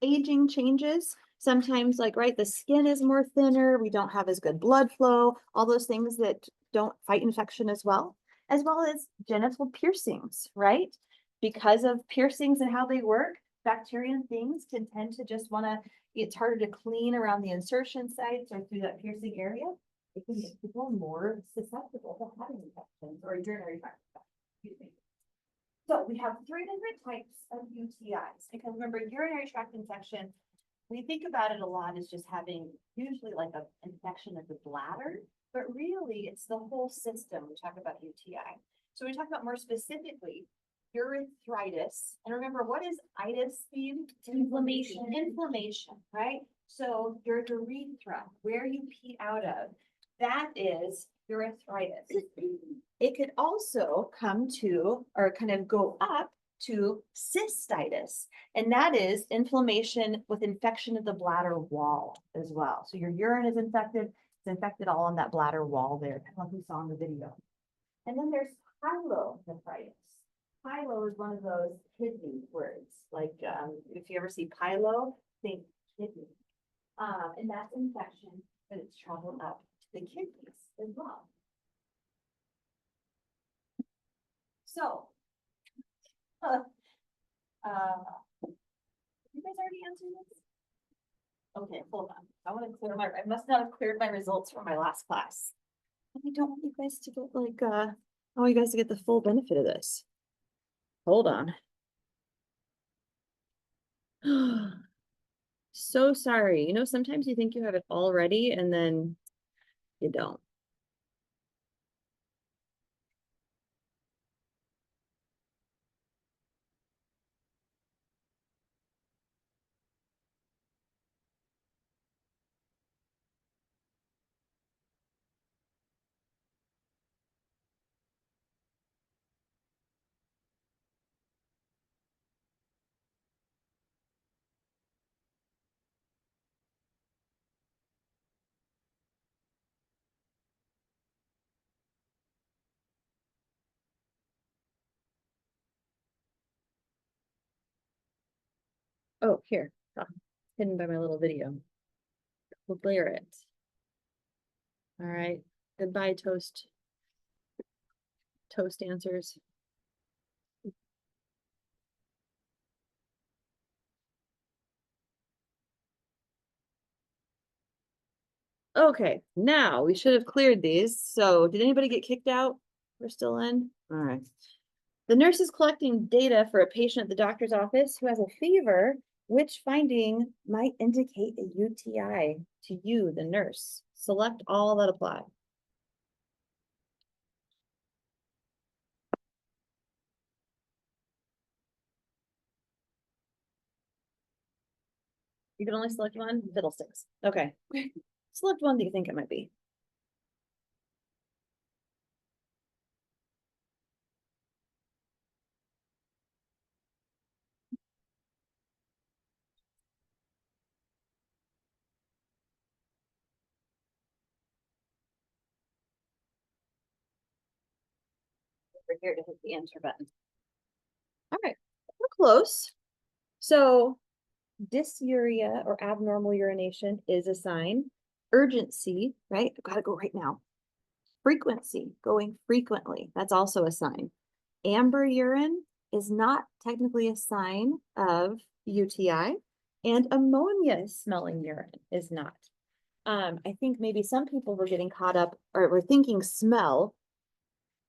Aging changes. Sometimes like, right, the skin is more thinner. We don't have as good blood flow, all those things that don't fight infection as well as genital piercings, right? Because of piercings and how they work, bacteria and things can tend to just want to, it's harder to clean around the insertion sites or through that piercing area. It can make people more susceptible to having infections or urinary tract infections. So we have 3 different types of UTIs because remember, urinary tract infection, we think about it a lot as just having usually like an infection of the bladder, but really it's the whole system. We talk about UTI. So we talk about more specifically urethritis. And remember, what is itis mean? Inflammation. Inflammation, right? So your urethra, where you pee out of, that is urethritis. It could also come to or kind of go up to cystitis, and that is inflammation with infection of the bladder wall as well. So your urine is infected, it's infected all on that bladder wall there, kind of like we saw in the video. And then there's pyelonephritis. Pyelo is one of those kidney words, like if you ever see pyelo, think kidney. And that's infection, but it's traveled up to the kidneys as well. So, you guys already answered this? Okay, hold on. I want to clear I must not have cleared my results from my last class. I don't want you guys to get like, I want you guys to get the full benefit of this. Hold on. So sorry. You know, sometimes you think you have it all ready and then you don't. Oh, here. Ah, hidden by my little video. We'll clear it. All right. Goodbye, toast answers. Okay, now we should have cleared these. So did anybody get kicked out? We're still in? All right. The nurse is collecting data for a patient at the doctor's office who has a fever. Which finding might indicate a UTI to you, the nurse? Select all that apply. You can only select one? Fiddlesticks. Okay. Select one that you think it might be. We're here to hit the enter button. All right, we're close. So dysuria or abnormal urination is a sign. Urgency, right? I've got to go right now. Frequency, going frequently. That's also a sign. Amber urine is not technically a sign of UTI, and ammonia smelling urine is not. I think maybe some people were getting caught up or were thinking smell.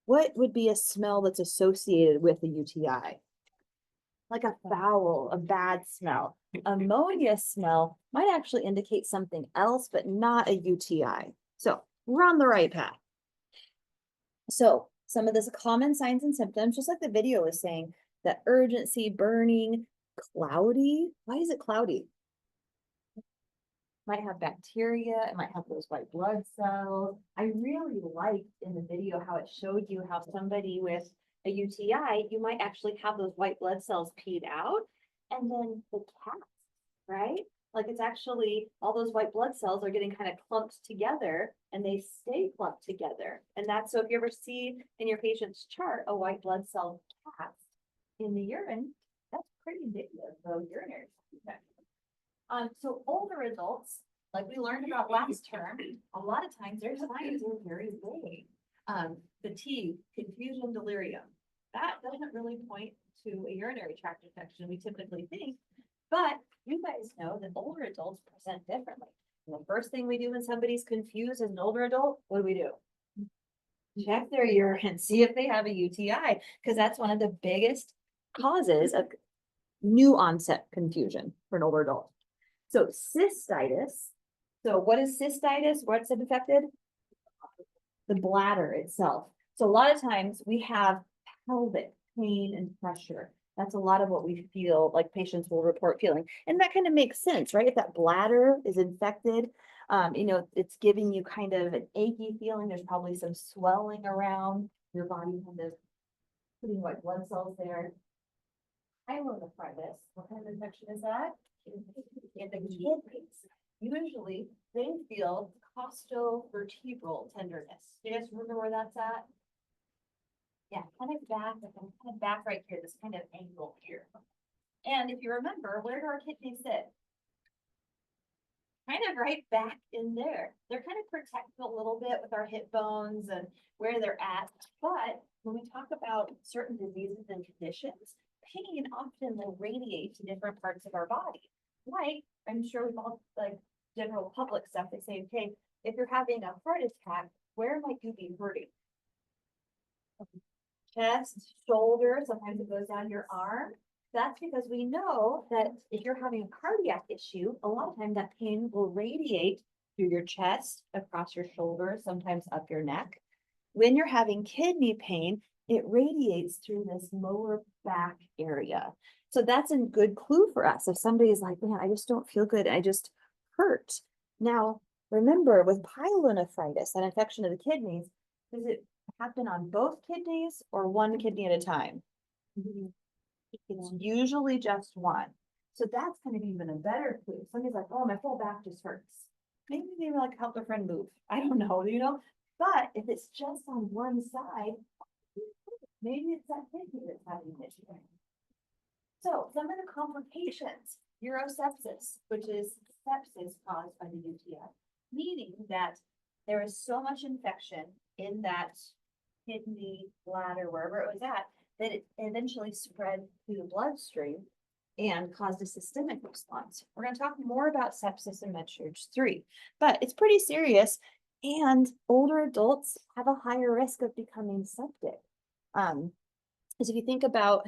What would be a smell that's associated with a UTI? Like a foul, a bad smell. Ammonia smell might actually indicate something else, but not a UTI. So we're on the right path. So some of this common signs and symptoms, just like the video was saying, that urgency, burning, cloudy. Why is it cloudy? Might have bacteria, it might have those white blood cells. I really liked in the video how it showed you how somebody with a UTI, you might actually have those white blood cells peed out. And then the cast, right? Like it's actually all those white blood cells are getting kind of clumped together and they stay clumped together. And that's so if you ever see in your patient's chart a white blood cell cast in the urine, that's pretty indicative of urinary infection. So older adults, like we learned about last term, a lot of times their signs are very vague. Fatigue, confusion, delirium. That doesn't really point to a urinary tract infection, we typically think, but you guys know that older adults present differently. And the first thing we do when somebody's confused as an older adult, what do? Check their urine, see if they have a UTI, because that's one of the biggest causes of new onset confusion for an older adult. So cystitis. So what is cystitis? What's it affected? The bladder itself. So a lot of times we have pelvic pain and pressure. That's a lot of what we feel like patients will report feeling. And that kind of makes sense, right? If that bladder is infected, it's giving you kind of an achy feeling. There's probably some swelling around your body, kind of putting white blood cells there. Pyelonephritis, what kind of infection is that? In the kidneys. Usually they feel costovertebral tenderness. Do you guys remember where that's at? Yeah, kind of back right here, this kind of angle here. And if you remember, where do our kidneys sit? Kind of right back in there. They're kind of protected a little bit with our hip bones and where they're at. But when we talk about certain diseases and conditions, pain often will radiate to different parts of our body. Like, I'm sure we've all, like, general public stuff, they say, okay, if you're having a heart attack, where might you be hurting? Chest, shoulder, sometimes it goes down your arm. That's because we know that if you're having a cardiac issue, a lot of times that pain will radiate through your chest, across your shoulder, sometimes up your neck. When you're having kidney pain, it radiates through this lower back area. So that's a good clue for us. If somebody is like, man, I just don't feel good, I just hurt. Now, remember with pyelonephritis, an infection of the kidneys, does it happen on both kidneys or one kidney at a time? It's usually just one. So that's kind of even a better clue. Somebody's like, oh, my whole back just hurts. Maybe they were like help their friend move. I don't know, but if it's just on one side, maybe it's that kidney that's having an issue. So some of the complications, urosepsis, which is sepsis caused by the UTI, meaning that there is so much infection in that kidney, bladder, wherever it was at, that it eventually spread through the bloodstream and caused a systemic response. We're going to talk more about sepsis in MedSurg1, but it's pretty serious. And older adults have a higher risk of becoming septic. Because if you think about,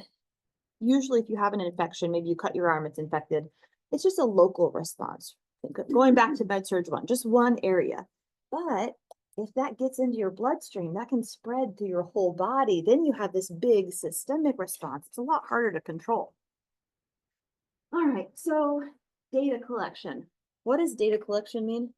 usually if you have an infection, maybe you cut your arm, it's infected. It's just a local response. Going back to MedSurg1, just one area. But if that gets into your bloodstream, that can spread through your whole body. Then you have this big systemic response. It's a lot harder to control. All right, so data collection. What does data collection mean?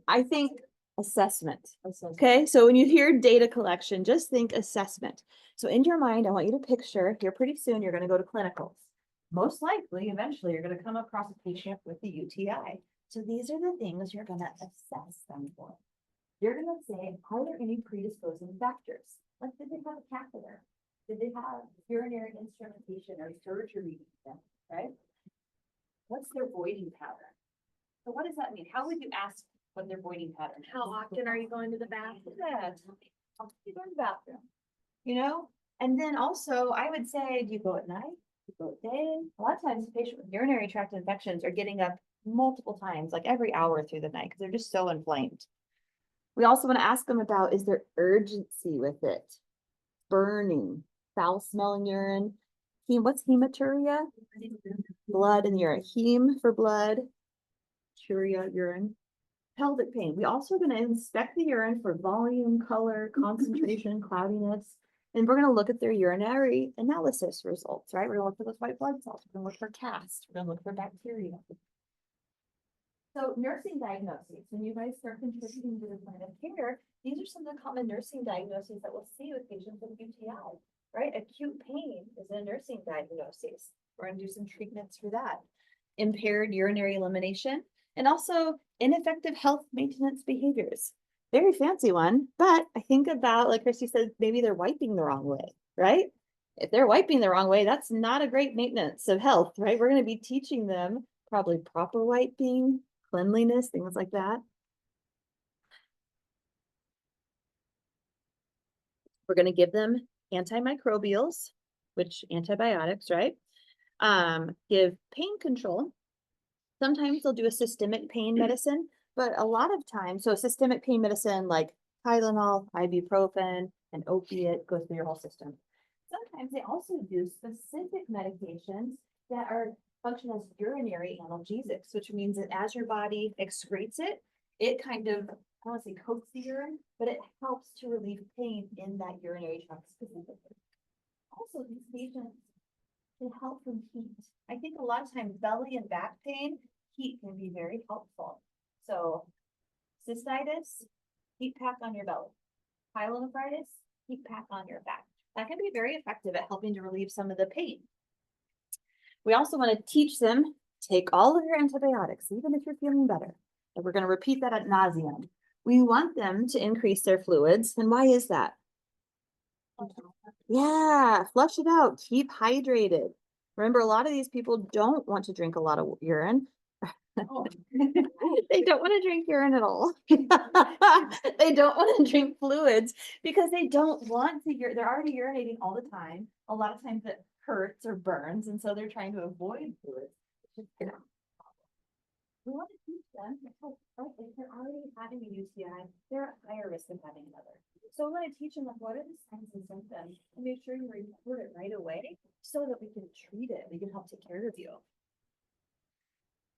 I think assessment. Okay, so when you hear data collection, just think assessment. So in your mind, I want you to picture here pretty soon, you're going to go to clinicals. Most likely, eventually, you're going to come across a patient with a UTI. So these are the things you're going to assess them for. You're going to say, are there any predisposing factors? Like, did they have a catheter? Did they have urinary instrumentation or surgery? Right? What's their voiding pattern? So what does that mean? How would you ask what their voiding pattern is? How often are you going to the bathroom? Yeah, how often do you go to the bathroom? And then also I would say, do you go at night? Do you go at day? A lot of times patients with urinary tract infections are getting up multiple times, like every hour through the night, because they're just so inflamed. We also want to ask them about, is there urgency with it? Burning, foul smelling urine. What's hematuria? Blood in urine. Heme for blood. Turia, urine. Pelvic pain. We also are going to inspect the urine for volume, color, concentration, cloudiness. And we're going to look at their urinary analysis results, right? We're going to look for those white blood cells. We're going to look for cast. We're going to look for bacteria. So nursing diagnoses, when you guys start contributing to the plan of care, these are some of the common nursing diagnoses that we'll see with patients with UTI, right? Acute pain is a nursing diagnosis. We're going to do some treatments for that. Impaired urinary elimination, and also ineffective health maintenance behaviors. Very fancy one, but I think about, like Christy said, maybe they're wiping the wrong way, right? If they're wiping the wrong way, that's not a great maintenance of health, right? We're going to be teaching them probably proper wiping, cleanliness, things like that. We're going to give them antimicrobials, which antibiotics, right? Give pain control. Sometimes they'll do a systemic pain medicine, but a lot of times, so systemic pain medicine like Tylenol, ibuprofen, and opiate goes through your whole system. Sometimes they also do specific medications that are function as urinary analgesics, which means that as your body excretes it, it kind of, I don't want to say coats the urine, but it helps to relieve pain in that urinary tract specifically. Also, these patients can help from heat. I think a lot of times belly and back pain, heat can be very helpful. So cystitis, heat pack on your belly. Pyelonephritis, heat pack on your back. That can be very effective at helping to relieve some of the pain. We also want to teach them, take all of your antibiotics, even if you're feeling better. And we're going to repeat that ad nauseum. We want them to increase their fluids. And why is that? Yeah, flush it out, keep hydrated. Remember, a lot of these people don't want to drink a lot of urine. They don't want to drink urine at all. They don't want to drink fluids because they don't want to, they're already urinating all the time. A lot of times it hurts or burns, and so they're trying to avoid fluids. we want to teach them, because, right, if they're already having a UTI, they're at higher risk of having another. So we want to teach them like, what are the signs and symptoms, and make sure you report it right away so that we can treat it, we can help take care of you.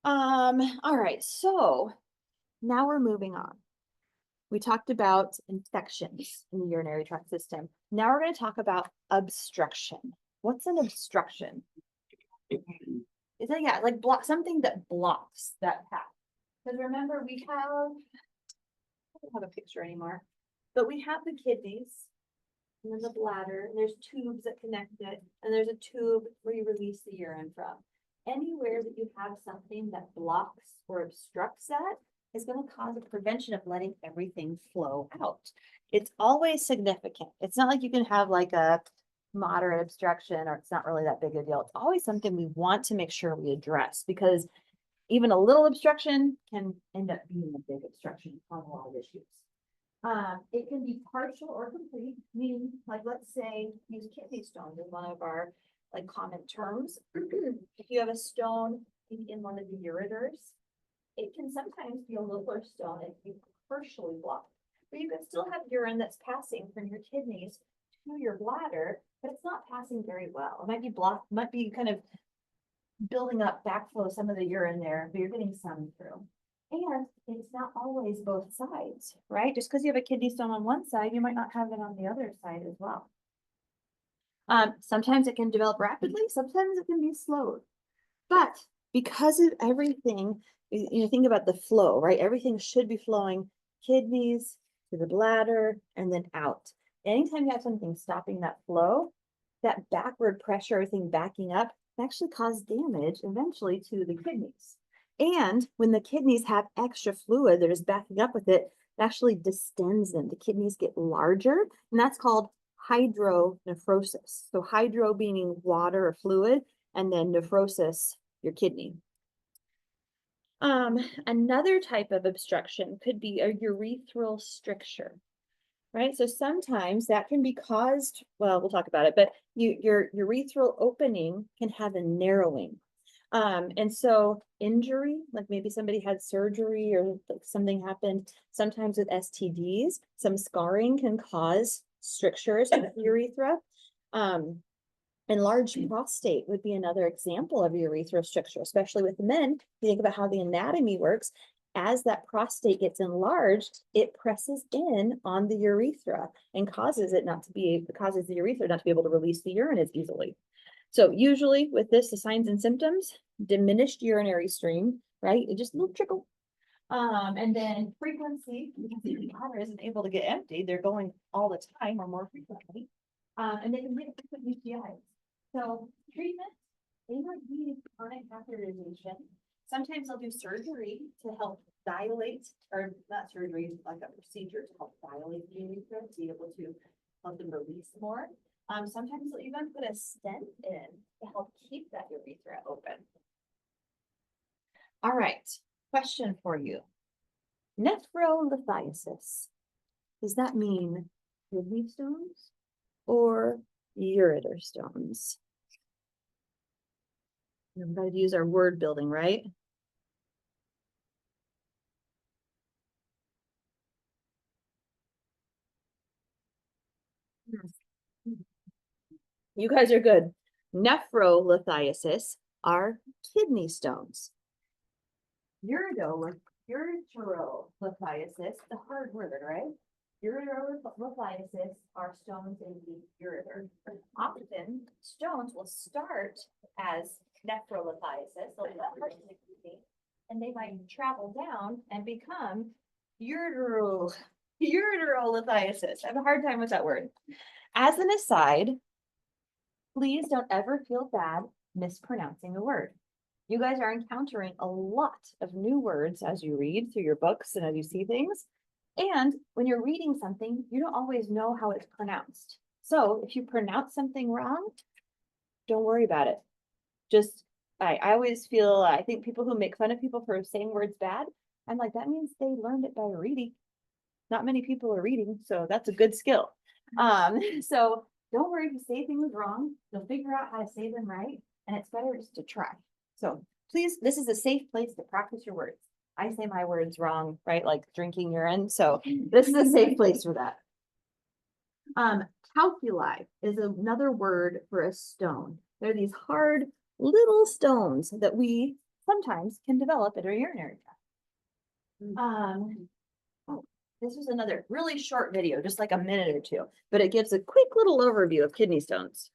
All right, so now we're moving on. We talked about infections in the urinary tract system. Now we're going to talk about obstruction. What's an obstruction? Is that, yeah, like something that blocks that path. Because remember, we have, I don't have a picture anymore, but we have the kidneys and then the bladder, and there's tubes that connect it, and there's a tube where you release the urine from. Anywhere that you have something that blocks or obstructs that is going to cause a prevention of letting everything flow out. It's always significant. It's not like you can have like a moderate obstruction or it's not really that big a deal. It's always something we want to make sure we address, because even a little obstruction can end up being a big obstruction on a lot of issues. It can be partial or complete, meaning, like, let's say these kidney stones is one of our like common terms. If you have a stone in one of the ureters, it can sometimes be a littler stone and be partially blocked, but you can still have urine that's passing from your kidneys to your bladder, but it's not passing very well. It might be blocked, might be kind of building up backflow some of the urine there, but you're getting some through. And it's not always both sides, right? Just because you have a kidney stone on one side, you might not have it on the other side as well. Sometimes it can develop rapidly, sometimes it can be slowed. But because of everything, you know, think about the flow, right? Everything should be flowing kidneys to the bladder and then out. Anytime you have something stopping that flow, that backward pressure, everything backing up, actually cause damage eventually to the kidneys. And when the kidneys have extra fluid that is backing up with it, it actually distends them. The kidneys get larger, and that's called hydronephrosis. So hydro meaning water or fluid, and then nephrosis, your kidney. Another type of obstruction could be a urethral stricture, right? So sometimes that can be caused, well, we'll talk about it, but your urethral opening can have a narrowing. And so injury, like maybe somebody had surgery or like something happened, sometimes with STDs, some scarring can cause strictures in the urethra. Enlarged prostate would be another example of urethral stricture, especially with men. You think about how the anatomy works. As that prostate gets enlarged, it presses in on the urethra and causes the urethra not to be able to release the urine as easily. So usually with this, the signs and symptoms, diminished urinary stream, right? It just a little trickle. And then frequency, because the bladder isn't able to get emptied, they're going all the time or more frequently. And they can get frequent UTIs. So treatment, they might need chronic catheterization. Sometimes they'll do surgery to help dilate, or not surgery, like a procedure to help dilate the urethra to be able to help them release more. Sometimes they'll even put a stent in to help keep that urethra open. All right, question for you. Nephrolithiasis. Does that mean kidney stones or ureter stones? We've got to use our word building, right? You guys are good. Nephrolithiasis are kidney stones. Ureterolithiasis, the hard word, right? Ureterolithiasis are stones in the ureter. Often, stones will start as nephrolithiasis, they'll be that part of the kidney, and they might travel down and become ureterolithiasis. I have a hard time with that word. As an aside, please don't ever feel bad mispronouncing a word. You guys are encountering a lot of new words as you read through your books and as you see things. And when you're reading something, you don't always know how it's pronounced. So if you pronounce something wrong, don't worry about it. Just, I always feel, I think people who make fun of people for saying words bad, I'm like, that means they learned it by reading. Not many people are reading, so that's a good skill. So don't worry if you say things wrong. You'll figure out how to say them right, and it's better just to try. So please, this is a safe place to practice your words. I say my words wrong, right? Like drinking urine. So this is a safe place for that. Calculi is another word for a stone. They're these hard little stones that we sometimes can develop in our urinary tract. Oh, this was another really short video, just like a minute or two, but it gives a quick little overview of kidney stones.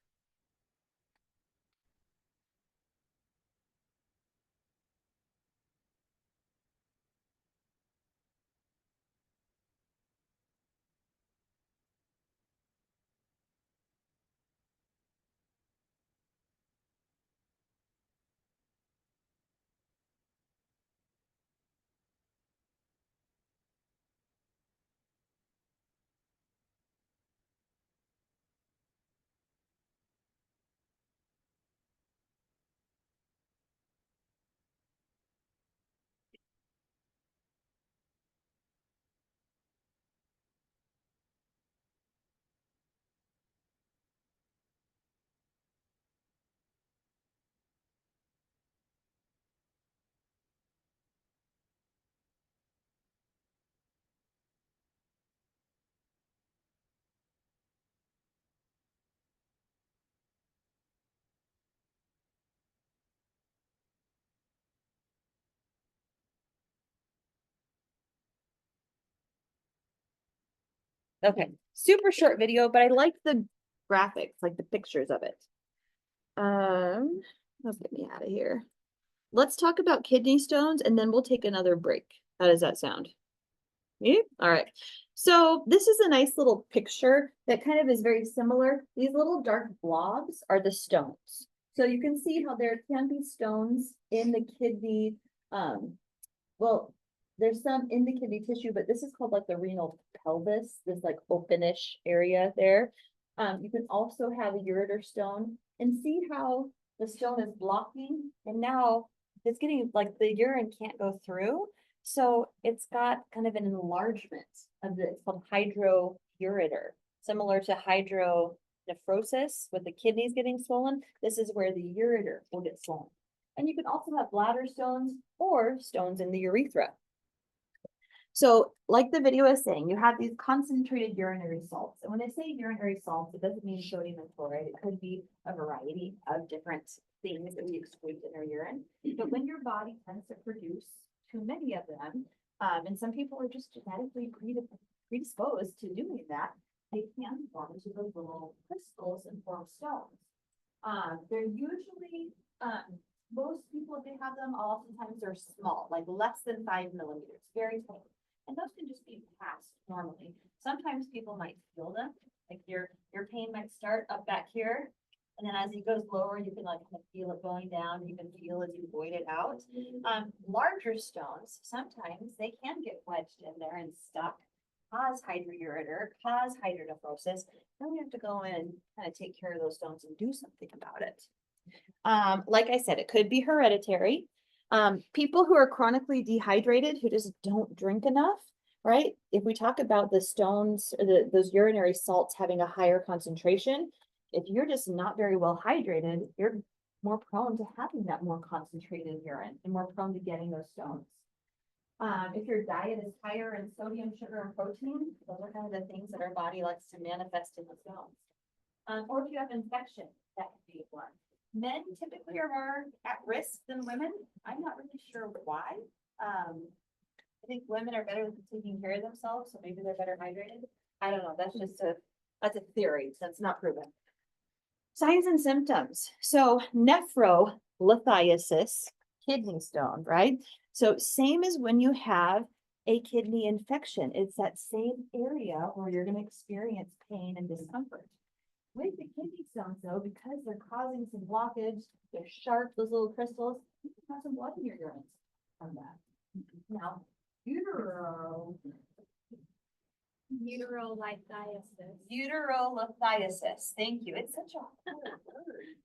Okay, super short video, but I like the graphics, like the pictures of it. Let's get me out of here. Let's talk about kidney stones and then we'll take another break. How does that sound? Yeah, all right. So this is a nice little picture that kind of is very similar. These little dark blobs are the stones. So you can see how there can be stones in the kidney. Well, there's some in the kidney tissue, but this is called like the renal pelvis, this like openish area there. You can also have a ureter stone and see how the stone is blocking and now it's getting like the urine can't go through. So it's got kind of an enlargement of the, it's called hydroureter, similar to hydronephrosis with the kidneys getting swollen. This is where the ureter will get swollen. And you can also have bladder stones or stones in the urethra. So like the video is saying, you have these concentrated urinary salts. And when I say urinary salts, it doesn't mean sodium and chloride. It could be a variety of different things that we excrete in our urine. But when your body tends to produce too many of them, and some people are just genetically predisposed to doing that, they can form into those little crystals and form stones. They're usually, most people, if they have them, oftentimes they're small, like less than 5 millimeters, very tiny. And those can just be passed normally. Sometimes people might feel them, like your pain might start up back here. And then as it goes lower, you can like kind of feel it going down. You can feel as you void it out. Larger stones, sometimes they can get wedged in there and stuck, cause hydroureter, cause hydronephrosis. Then we have to go in and kind of take care of those stones and do something about it. Like I said, it could be hereditary. People who are chronically dehydrated, who just don't drink enough, right? If we talk about the stones, those urinary salts having a higher concentration, if you're just not very well hydrated, you're more prone to having that more concentrated urine and more prone to getting those stones. If your diet is higher in sodium, sugar, and protein, those are kind of the things that our body likes to manifest in the stones. Or if you have infection, that could be one. Men typically are more at risk than women. I'm not really sure why. I think women are better at taking care of themselves, so maybe they're better hydrated. I don't know. That's a theory, so it's not proven. Signs and symptoms. So nephrolithiasis, kidney stone, right? So same as when you have a kidney infection. It's that same area where you're going to experience pain and discomfort. With the kidney stones, though, because they're causing some blockage, they're sharp, those little crystals, you can have some blood in your urine from that. Now, uterolithiasis. Thank you. It's such a hard word.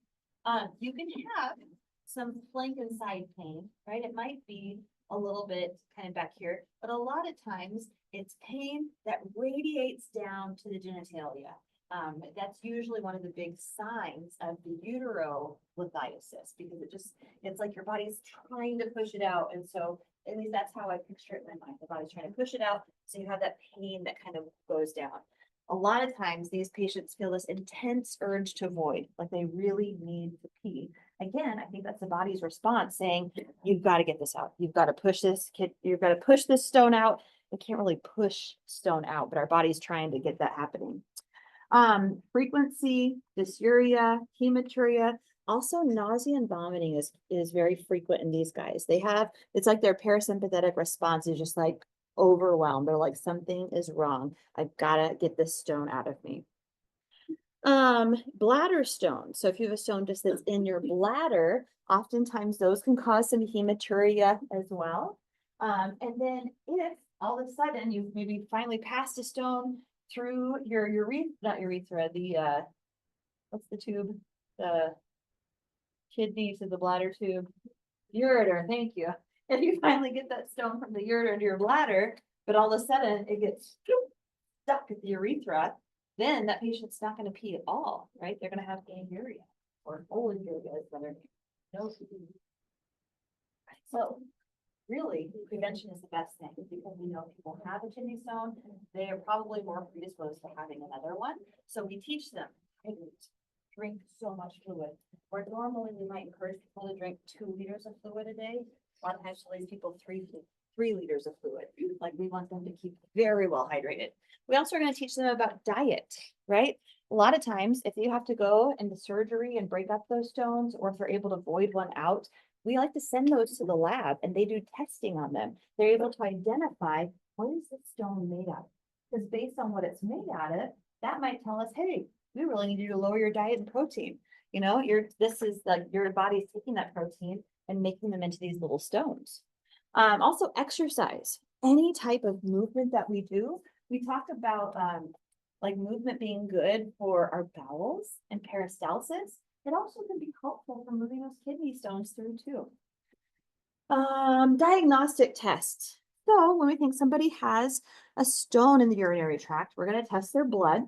You can have some flank and side pain, right? It might be a little bit kind of back here, but a lot of times it's pain that radiates down to the genitalia. That's usually one of the big signs of the uterolithiasis because it's like your body's trying to push it out. And so at least that's how I picture it in my mind. The body's trying to push it out. So you have that pain that kind of goes down. A lot of times these patients feel this intense urge to void, like they really need to pee. Again, I think that's the body's response saying, you've got to get this out. You've got to push this kid, you've got to push this stone out. We can't really push stone out, but our body's trying to get that happening. Frequency, dysuria, hematuria, also nausea and vomiting is very frequent in these guys. It's like their parasympathetic response is just like overwhelmed. They're like, something is wrong. I've got to get this stone out of me. Bladder stone. So if you have a stone just that's in your bladder, oftentimes those can cause some hematuria as well. And then if all of a sudden you've maybe finally passed a stone through your not urethra, what's the tube? The kidney to the bladder tube. Ureter, thank you. If you finally get that stone from the ureter into your bladder, but all of a sudden it gets stuck at the urethra, then that patient's not going to pee at all, right? They're going to have anuria or oligoria, as better. So really, prevention is the best thing because we know people have a kidney stone. They are probably more predisposed to having another one. So we teach them, drink so much fluid. Where normally we might encourage people to drink 2 liters of fluid a day. A lot of times we leave people 3 liters of fluid. Like we want them to keep very well hydrated. We also are going to teach them about diet, right? A lot of times if you have to go into surgery and break up those stones, or if they're able to void one out, we like to send those to the lab and they do testing on them. They're able to identify what is this stone made of? Because based on what it's made out of, that might tell us, hey, we really need you to lower your diet and protein. You know, this is like your body's taking that protein and making them into these little stones. Also exercise, any type of movement that we do. We talk about like movement being good for our bowels and peristalsis. It also can be helpful for moving those kidney stones through too. Diagnostic tests. So when we think somebody has a stone in the urinary tract, we're going to test their blood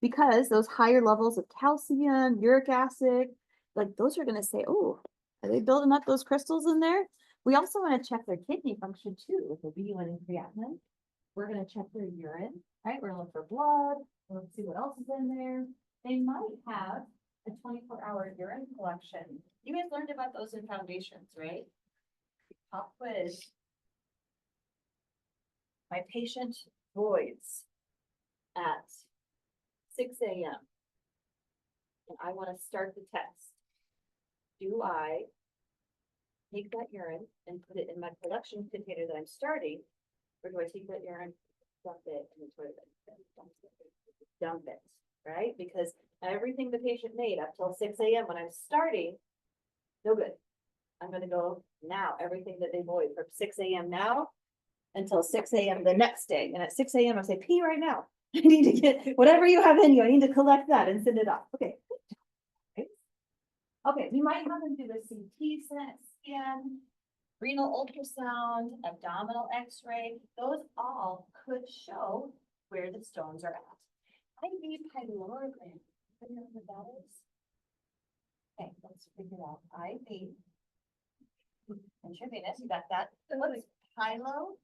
because those higher levels of calcium, uric acid, like those are going to say, oh, are they building up those crystals in there? We also want to check their kidney function too with the B1 and creatinine. We're going to check their urine, right? We're going to look for blood. We're going to see what else is in there. They might have a 24-hour urine collection. You guys learned about those in foundations, right? Pop quiz. My patient voids at 6 a.m. and I want to start the test. Do I take that urine and put it in my collection container that I'm starting, or do I take that urine, dump it in the toilet? Dump it, right? Because everything the patient made up till 6 a.m. when I'm starting, no good. I'm going to go now, everything that they void from 6 a.m. now until 6 a.m. the next day. And at 6 a.m. I say, pee right now. I need to get whatever you have in you. I need to collect that and send it off. Okay. Okay, we might have them do a CT scan, renal ultrasound, abdominal x-ray. Those all could show where the stones are at. IV pylogram. Do you know what that is? Okay, let's figure out IV. Intravenous, you got that. What's pylo?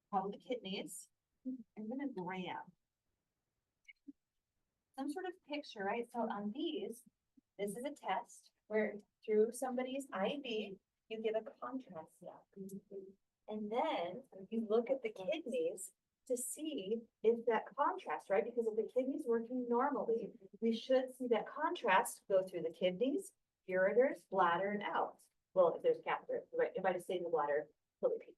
Probably the kidneys. And then a gram. Some sort of picture, right? So on these, this is a test where through somebody's IV, you give a contrast step. And then you look at the kidneys to see if that contrast, right? Because if the kidney's working normally, we should see that contrast go through the kidneys, ureters, bladder, and out. Well, if there's catheter, right? If I just stay in the bladder, totally pee.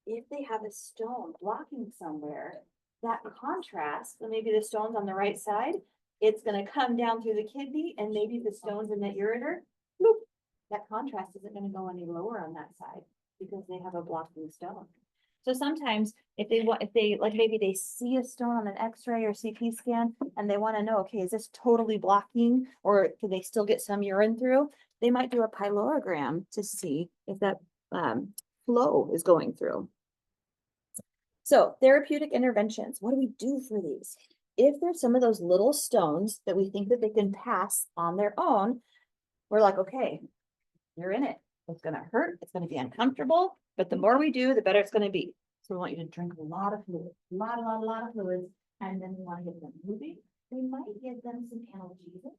If they have a stone blocking somewhere, that contrast, so maybe the stone's on the right side, it's going to come down through the kidney, and maybe the stone's in that ureter, bloop, that contrast isn't going to go any lower on that side because they have a blocking stone. So sometimes if they like maybe they see a stone on an x-ray or CT scan and they want to know, okay, is this totally blocking or can they still get some urine through? They might do a pylogram to see if that flow is going through. So therapeutic interventions, what do we do for these? if there's some of those little stones that we think that they can pass on their own, we're like, okay, you're in it. It's gonna hurt, it's gonna be uncomfortable, but the more we do, the better it's gonna be. So we want you to drink a lot of fluid, a lot of fluids, and then we want to get them moving. We might give them some analgesics.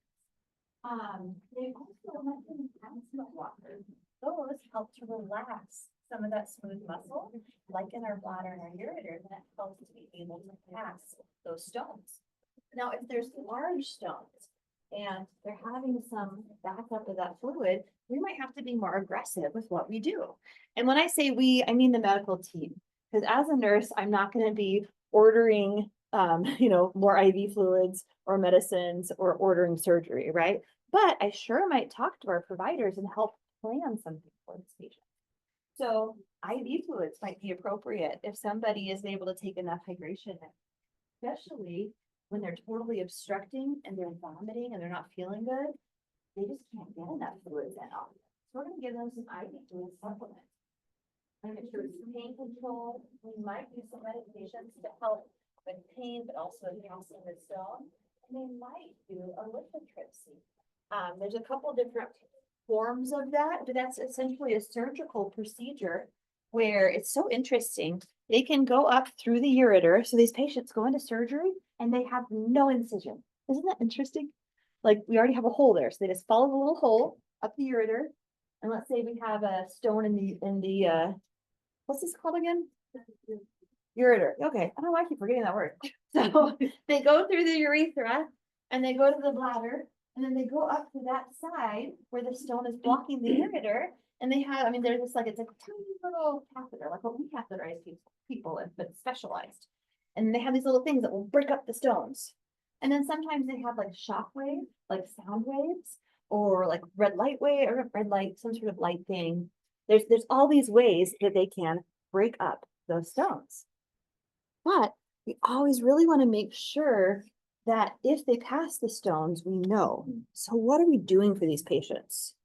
They also might give them asthma blockers. Those help to relax some of that smooth muscle, like in our bladder and our ureter, that helps to be able to pass those stones. Now, if there's large stones and they're having some backup of that fluid, we might have to be more aggressive with what we do. And when I say we, I mean the medical team. Because as a nurse, I'm not going to be ordering, more IV fluids or medicines or ordering surgery, right? But I sure might talk to our providers and help plan something for this patient. So IV fluids might be appropriate if somebody is able to take enough hydration, especially when they're totally obstructing and they're vomiting and they're not feeling good. They just can't get enough fluids in all. So we're gonna give them some IV fluid supplements. And make sure it's pain control. We might use some medications to help with pain, but also passing the stone. And they might do a lithotripsy. There's a couple different forms of that, but that's essentially a surgical procedure where it's so interesting. They can go up through the ureter. So these patients go into surgery and they have no incision. Isn't that interesting? Like we already have a hole there. So they just follow the little hole up the ureter. And let's say we have a stone in the what's this called again? Ureter. Okay. I don't know why I keep forgetting that word. So they go through the urethra and they go to the bladder and then they go up to that side where the stone is blocking the ureter. And they have, there's this it's a tiny little catheter, like what we catheterize people with, but specialized. And they have these little things that will break up the stones. And then sometimes they have like shock waves, like sound waves, or like red light wave or red light, some sort of light thing. There's all these ways that they can break up those stones. But we always really want to make sure that if they pass the stones, we know. So what are we doing for these patients?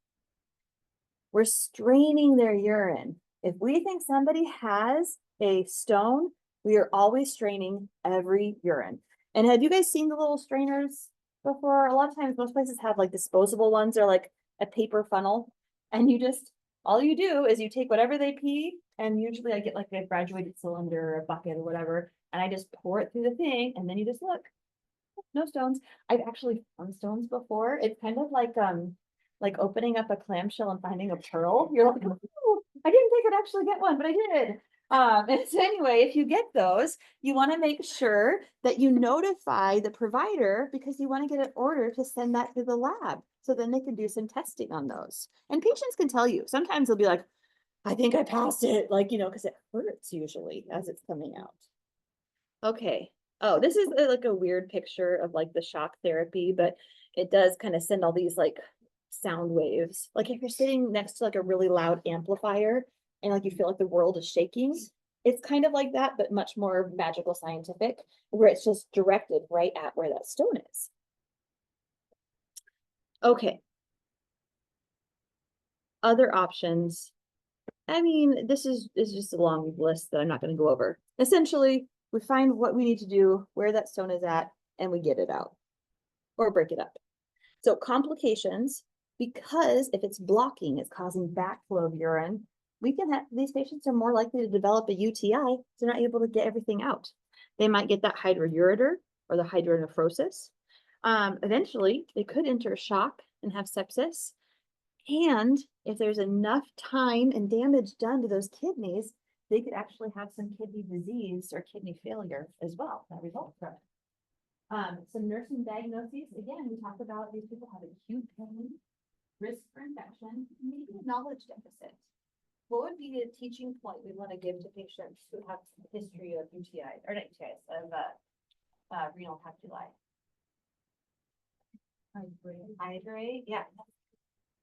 We're straining their urine. If we think somebody has a stone, we are always straining every urine. And have you guys seen the little strainers before? A lot of times, most places have like disposable ones. They're like a paper funnel. And all you do is you take whatever they pee, and usually I get like a graduated cylinder or a bucket or whatever, and I just pour it through the thing, and then you just look. No stones. I've actually found stones before. It's kind of like opening up a clamshell and finding a pearl. You're like, oh, I didn't think I'd actually get one, but I did. And so anyway, if you get those, you want to make sure that you notify the provider because you want to get an order to send that to the lab. So then they can do some testing on those. And patients can tell you, sometimes they'll be like, I think I passed it, because it hurts usually as it's coming out. Okay. Oh, this is like a weird picture of like the shock therapy, but it does kind of send all these like sound waves. Like if you're sitting next to like a really loud amplifier and like you feel like the world is shaking, it's kind of like that, but much more magical scientific, where it's just directed right at where that stone is. Okay. Other options. This is just a long list that I'm not going to go over. Essentially, we find what we need to do, where that stone is at, and we get it out or break it up. So complications, because if it's blocking, it's causing backflow of urine, these patients are more likely to develop a UTI if they're not able to get everything out. They might get that hydroureter or the hydronephrosis. Eventually, they could enter shock and have sepsis. And if there's enough time and damage done to those kidneys, they could actually have some kidney disease or kidney failure as well that results from it. Some nursing diagnoses, again, we talked about these people have acute pain, risk for infection, maybe a knowledge deficit. What would be the teaching point we want to give to patients who have a history of UTI, or not UTIs, of renal calculi? Hydrate, yeah.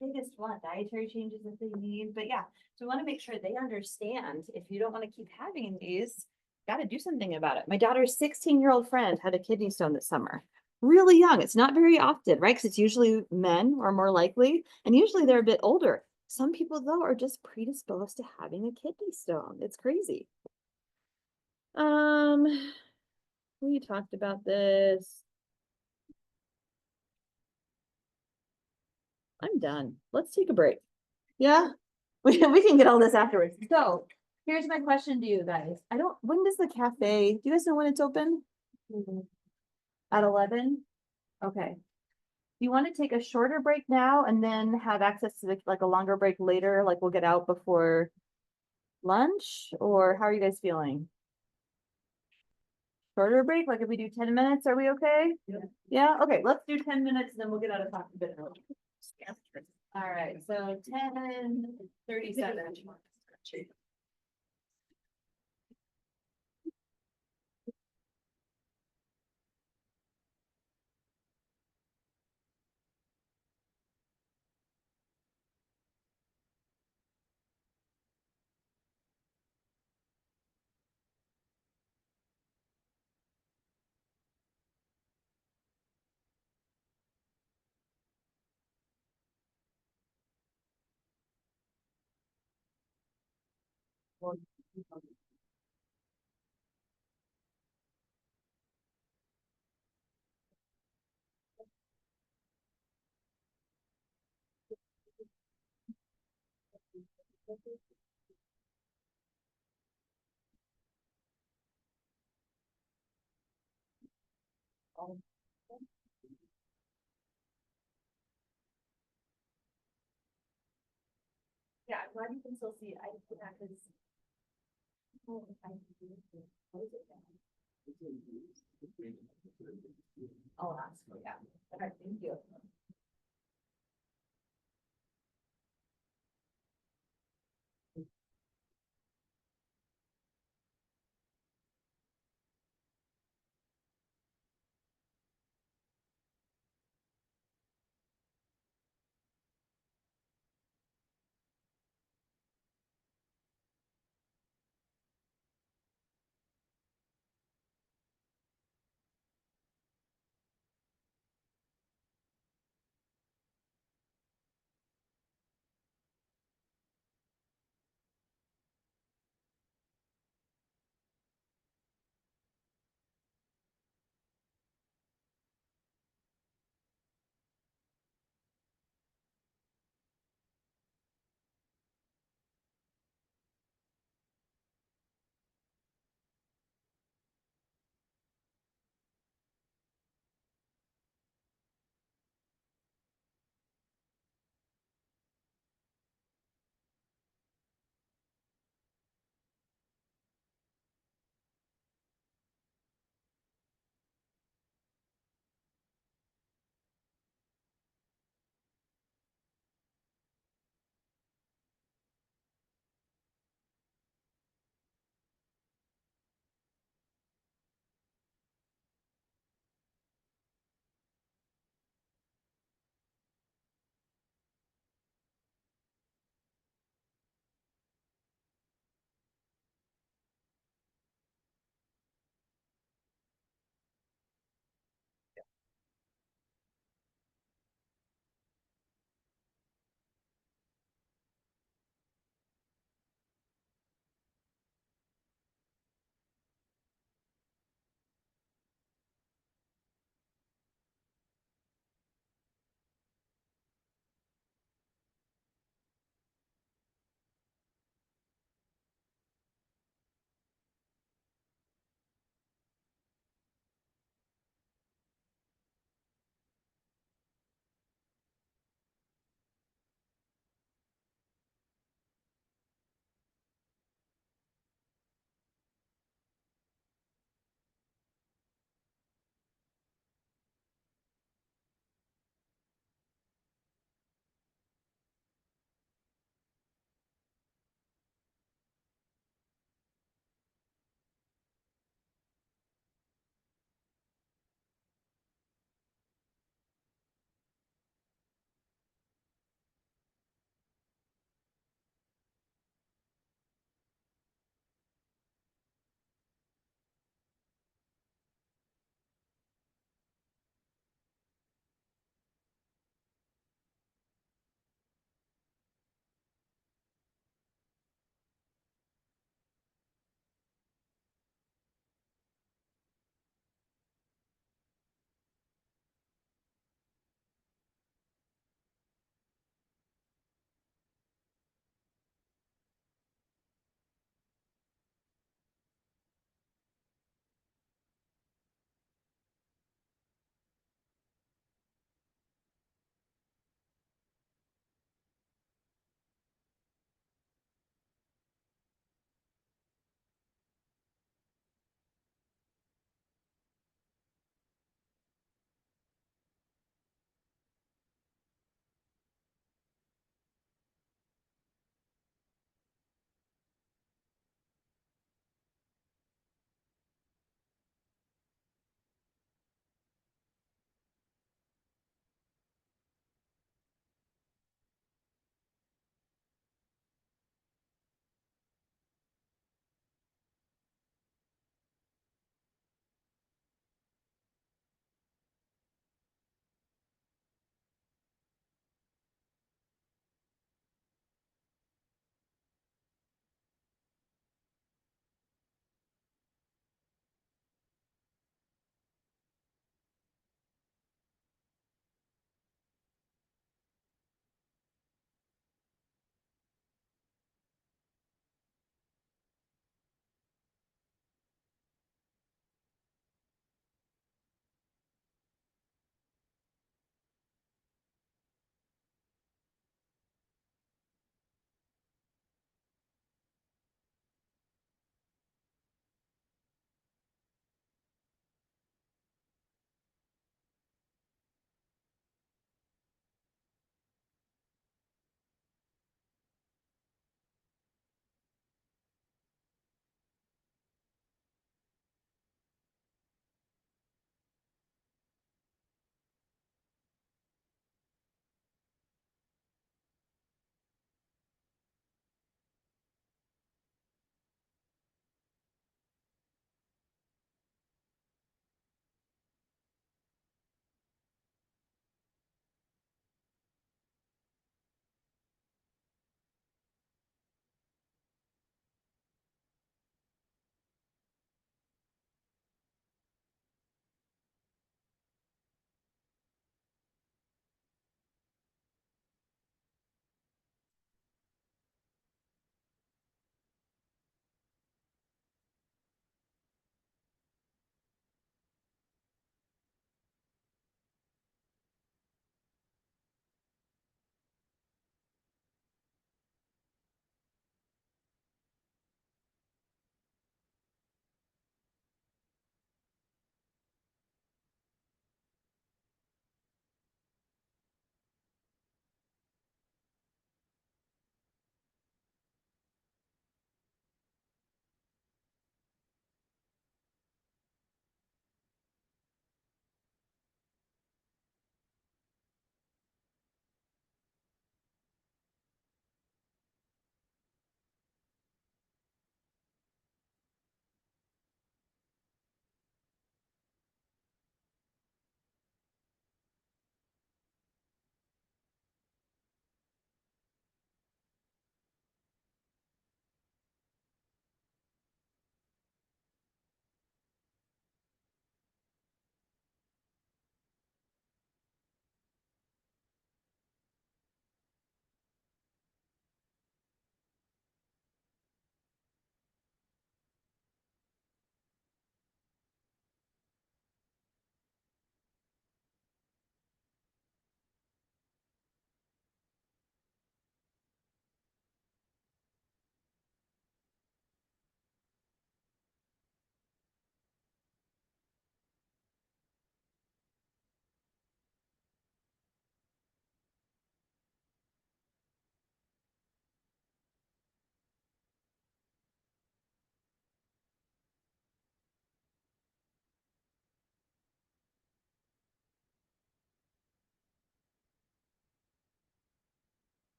Biggest one, dietary changes if they need, but yeah, so we want to make sure they understand if you don't want to keep having these, got to do something about it. My daughter's 16-year-old friend had a kidney stone this summer, really young. It's not very often, right? Because it's usually men are more likely, and usually they're a bit older. Some people though are just predisposed to having a kidney stone. It's crazy. We talked about this. I'm done. Let's take a break. Yeah, we can get all this afterwards. So here's my question to you guys. When does the cafe, do you guys know when it's open? At 11? Okay. Do you want to take a shorter break now and then have access to like a longer break later? Like we'll get out before lunch, or how are you guys feeling? Shorter break, like if we do 10 minutes, are we okay? Yeah, okay, let's do 10 minutes, then we'll get out of talk a bit early. All right, so 10:37. Yeah, I'm glad you can still see it. I just put that because. I'll ask, yeah. Okay, thank you.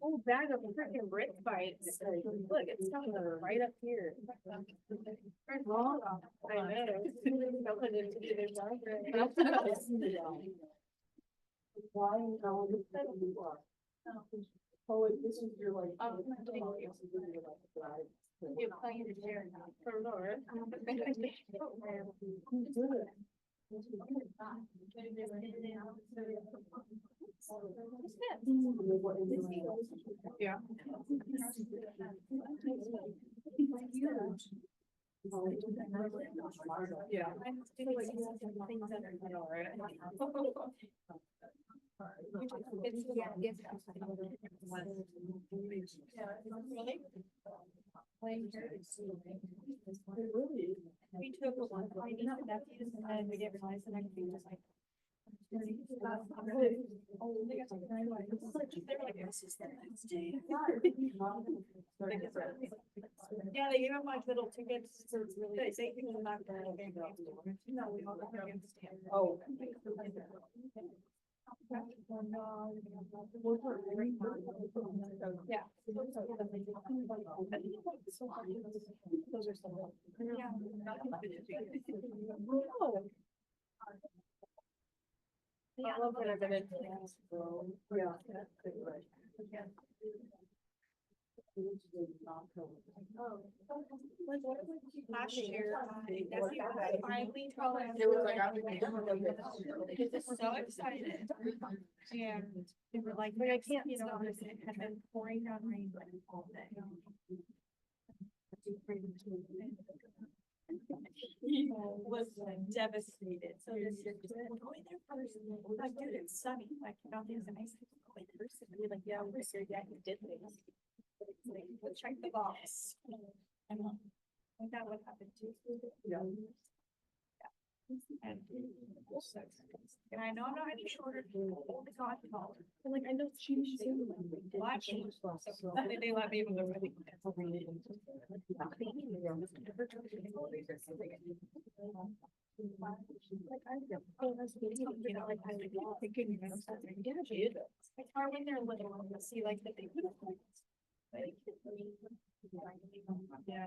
Oh, bag of freaking brick bites. Look, it's coming right up here. Wrong. I know. Oh, this is your like. Oh, thank you. You're playing the chair now. For Laura. Yeah. Yeah. We took one, my niece and nephews, and then we get realized the next thing was like. They were like, this is the next day. Yeah, they gave them like little tickets, so it's really, they can come back there. No, we all got their stand. Oh. Yeah. Those are some. Yeah. I love that I've been in. Yeah. Last year, I finally told him. It was like after. Because they're so excited. And they were like, but I can't, you know, it had been pouring down rain all day. He was like devastated. So this year, we're going there first. I'm like, dude, it's sunny. Like, you know, things are nice. Go in person. We're like, yeah, we're here. Yeah, he did things. Like, check the box. And like that would happen too. Yeah. And I know I'm not any shorter. Oh my God, taller. I'm like, I know she's black. So they let me even go. You know, like I was thinking, yeah, she is. It's hard when they're little and see like that they. Yeah.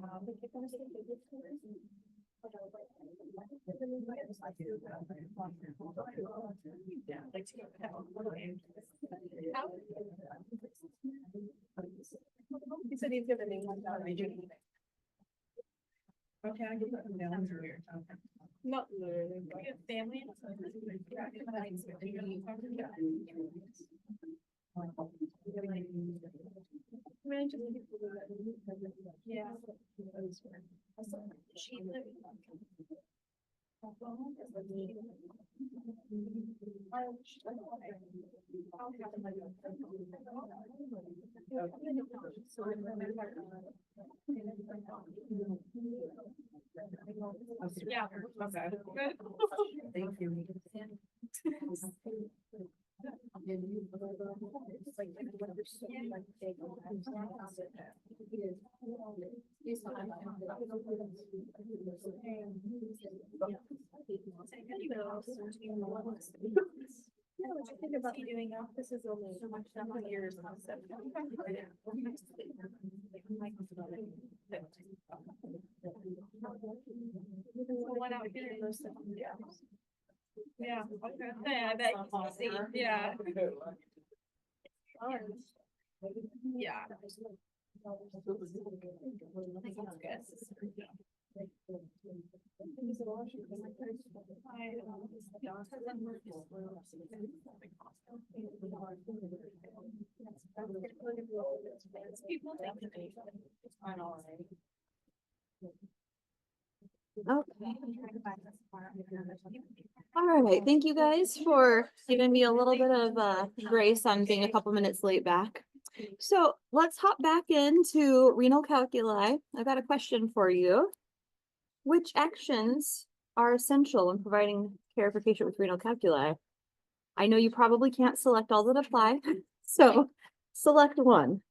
He said he's gonna name one down. Okay, I can put them down here. Not literally. We have family. Yeah. She lived. Yeah, okay, good. Thank you. Yeah, what you think about doing now? This is only so much stuff on yours. One out here. Yeah, okay. Yeah, I bet you can see, yeah. Yeah. People think it's fine already. Okay. All right, thank you guys for giving me a little bit of grace on being a couple minutes late back. So let's hop back into renal calculi. I've got a question for you. Which actions are essential in providing care for patient with renal calculi? I know you probably can't select all that apply, so select one.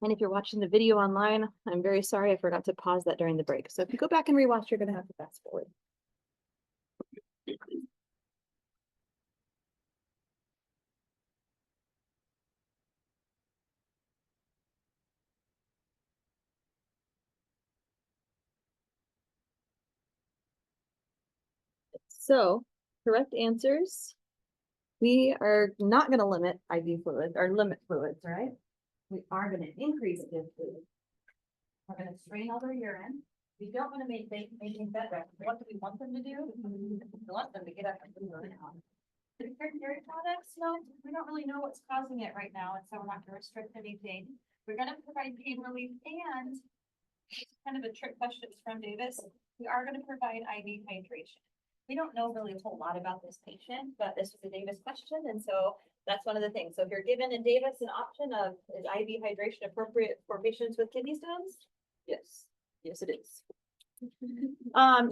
And if you're watching the video online, I'm very sorry, I forgot to pause that during the break. So if you go back and rewatch, you're gonna have to fast forward. So correct answers. We are not gonna limit IV fluids or limit fluids, right? We are gonna increase the fluid. We're gonna strain all their urine. We don't wanna maintain bed rest. What do we want them to do? We want them to get up and move around. The current dairy products, no, we don't really know what's causing it right now, and so we're not gonna restrict anything. We're gonna provide pain relief and kind of a trick question from Davis. We are gonna provide IV hydration. We don't know really a whole lot about this patient, but this was a Davis question, and so that's one of the things. So if you're given in Davis an option of is IV hydration appropriate for patients with kidney stones? Yes, yes, it is.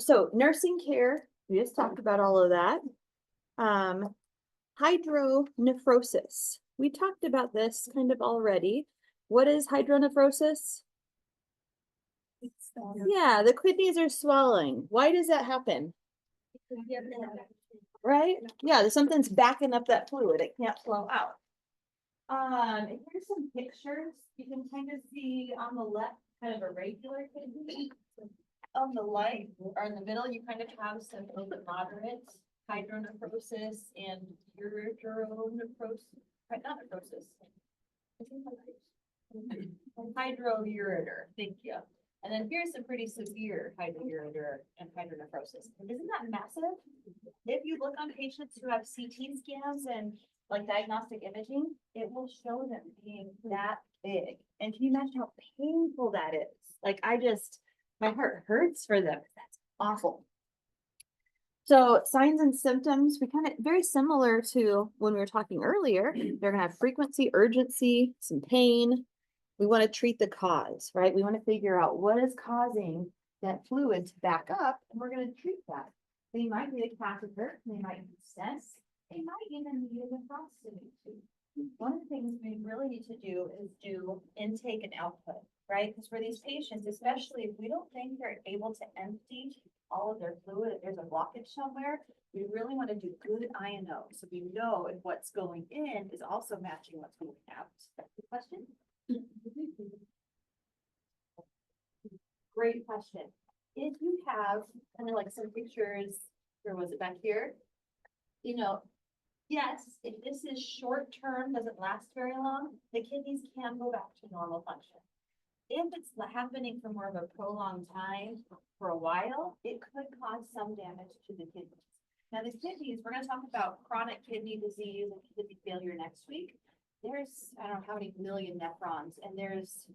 So nursing care, we just talked about all of that. Hydronephrosis. We talked about this kind of already. What is hydronephrosis? Yeah, the kidneys are swelling. Why does that happen? Right? Yeah, something's backing up that fluid. It can't flow out. Here's some pictures. You can kind of see on the left, kind of a regular kidney. On the right or in the middle, you kind of have some of the moderate hydronephrosis and ureteronephrosis, not nephrosis. Hydroureter, thank you. And then here's some pretty severe hydroureter and hydronephrosis. Isn't that massive? If you look on patients who have CT scans and like diagnostic imaging, it will show them being that big. And can you imagine how painful that is? Like my heart hurts for them. That's awful. So signs and symptoms, we kind of very similar to when we were talking earlier. They're gonna have frequency, urgency, some pain. We want to treat the cause, right? We want to figure out what is causing that fluid to back up, and we're going to treat that. They might need a catheter, they might need stents, they might even need a nephrostomy too. One of the things we really need to do is do intake and output, right? Because for these patients, especially if we don't think they're able to empty all of their fluid, if there's a blockage somewhere, we really want to do good I&O. So we know if what's going in is also matching what's going out. Good question? Great question. If you have kind of like some pictures, where was it back here? Yes, if this is short term, doesn't last very long, the kidneys can go back to normal function. If it's happening for more of a prolonged time for a while, it could cause some damage to the kidneys. Now, the kidneys, we're going to talk about chronic kidney disease and kidney failure next week. There's, I don't know how many million nephrons, and there's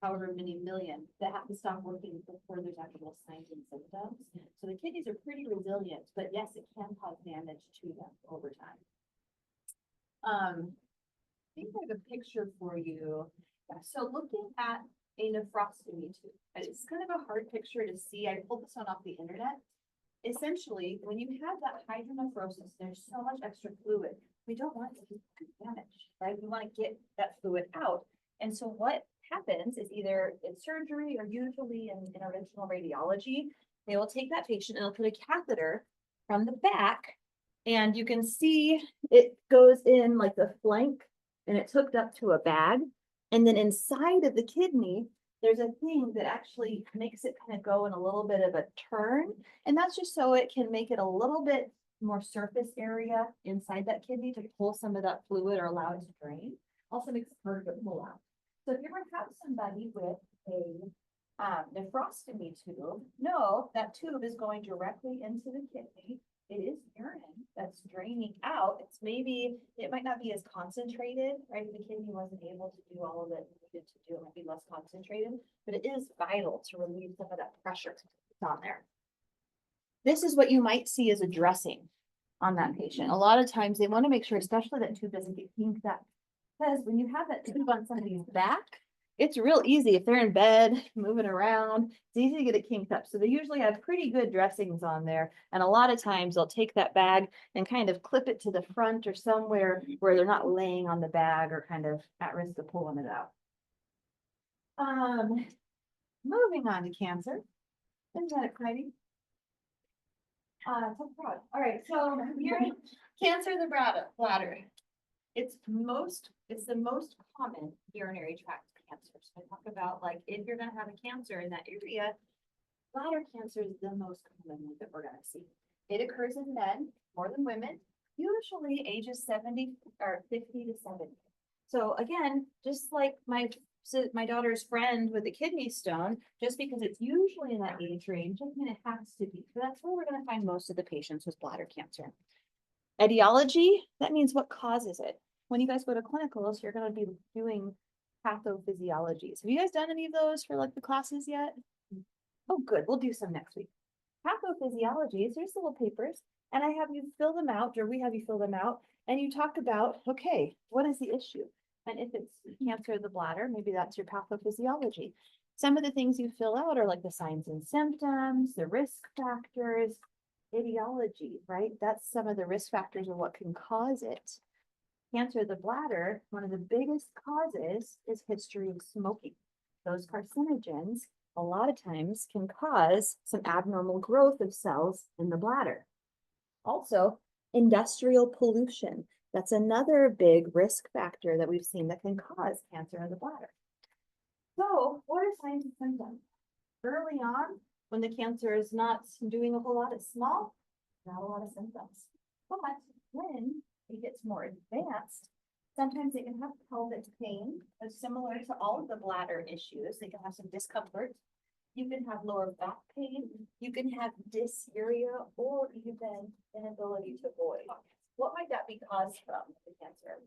however many million that have to stop working before there's actual signs and symptoms. So the kidneys are pretty resilient, but yes, it can cause damage to them over time. I think I have a picture for you. So looking at a nephrostomy tube, it's kind of a hard picture to see. I pulled this one off the internet. Essentially, when you have that hydronephrosis, there's so much extra fluid. We don't want it to be damaged, right? We want to get that fluid out. And so what happens is either in surgery or usually in interventional radiology, they will take that patient and they'll put a catheter from the back, and you can see it goes in like the flank and it's hooked up to a bag. And then inside of the kidney, there's a thing that actually makes it kind of go in a little bit of a turn. And that's just so it can make it a little bit more surface area inside that kidney to pull some of that fluid or allow it to drain. Also makes it harder to pull out. So if you ever have somebody with a nephrostomy tube, know that tube is going directly into the kidney. It is urine that's draining out. It might not be as concentrated, right? If the kidney wasn't able to do all of it needed to do, it might be less concentrated, but it is vital to relieve some of that pressure that's on there. This is what you might see as a dressing on that patient. A lot of times they want to make sure, especially that tube doesn't get kinked up, because when you have that tube on somebody's back, it's real easy. If they're in bed, moving around, it's easy to get it kinked up. So they usually have pretty good dressings on there. And a lot of times they'll take that bag and kind of clip it to the front or somewhere where they're not laying on the bag or kind of at risk of pulling it out. Moving on to cancer. Isn't that exciting? So proud. All right, so here, cancer of the bladder. It's the most common urinary tract cancer. So I talk about like, if you're gonna have a cancer in that area, bladder cancer is the most common one that we're gonna see. It occurs in men more than women, usually ages 70 or 50 to 70. So again, just like my daughter's friend with a kidney stone, just because it's usually in that age range, doesn't mean it has to be. So that's where we're gonna find most of the patients with bladder cancer. Etiology, that means what causes it. When you guys go to clinicals, you're gonna be doing pathophysiologies. Have you guys done any of those for like the classes yet? Oh, good, we'll do some next week. Pathophysiologies, here's the little papers, and I have you fill them out, or we have you fill them out, and you talk about, okay, what is the issue? And if it's cancer of the bladder, maybe that's your pathophysiology. Some of the things you fill out are like the signs and symptoms, the risk factors, etiology, right? That's some of the risk factors of what can cause it. Cancer of the bladder, one of the biggest causes is history of smoking. Those carcinogens, a lot of times, can cause some abnormal growth of cells in the bladder. Also, industrial pollution. That's another big risk factor that we've seen that can cause cancer of the bladder. So, what are signs and symptoms? Early on, when the cancer is not doing a whole lot, it's small, not a lot of symptoms. But when it gets more advanced, sometimes they can have pelvic pain, similar to all of the bladder issues. They can have some discomfort. You can have lower back pain. You can have dysuria or even inability to void. What might that be caused from, the cancer?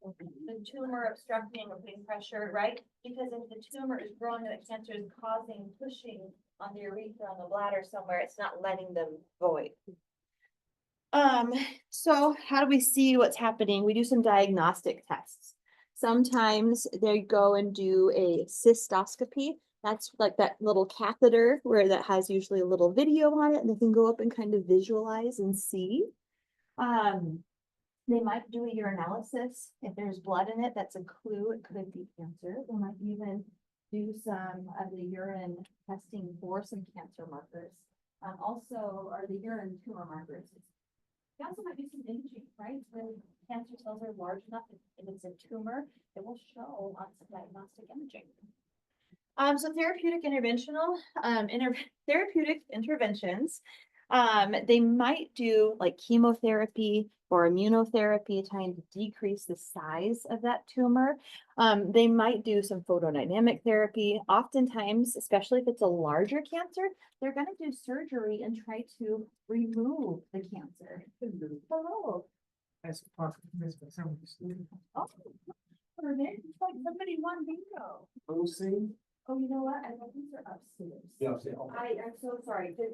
The tumor obstructing or putting pressure, right? Because if the tumor is growing, the cancer is causing pushing on the urethra, on the bladder somewhere, it's not letting them void. So how do we see what's happening? We do some diagnostic tests. Sometimes they go and do a cystoscopy. That's like that little catheter where that has usually a little video on it, and they can go up and kind of visualize and see. They might do a urinalysis. If there's blood in it, that's a clue. It could be cancer. They might even do some of the urine testing for some cancer markers. Also, are the urine tumor markers. You also might do some imaging, right? When cancer cells are large enough, if it's a tumor, it will show on some diagnostic imaging. So therapeutic interventions, they might do like chemotherapy or immunotherapy, trying to decrease the size of that tumor. They might do some photodynamic therapy. Oftentimes, especially if it's a larger cancer, they're going to do surgery and try to remove the cancer. Hello. As part of this, but some. Oh, it's like somebody won bingo. Lucy? Oh, you know what? I think these are upstairs. Yeah. I'm so sorry. But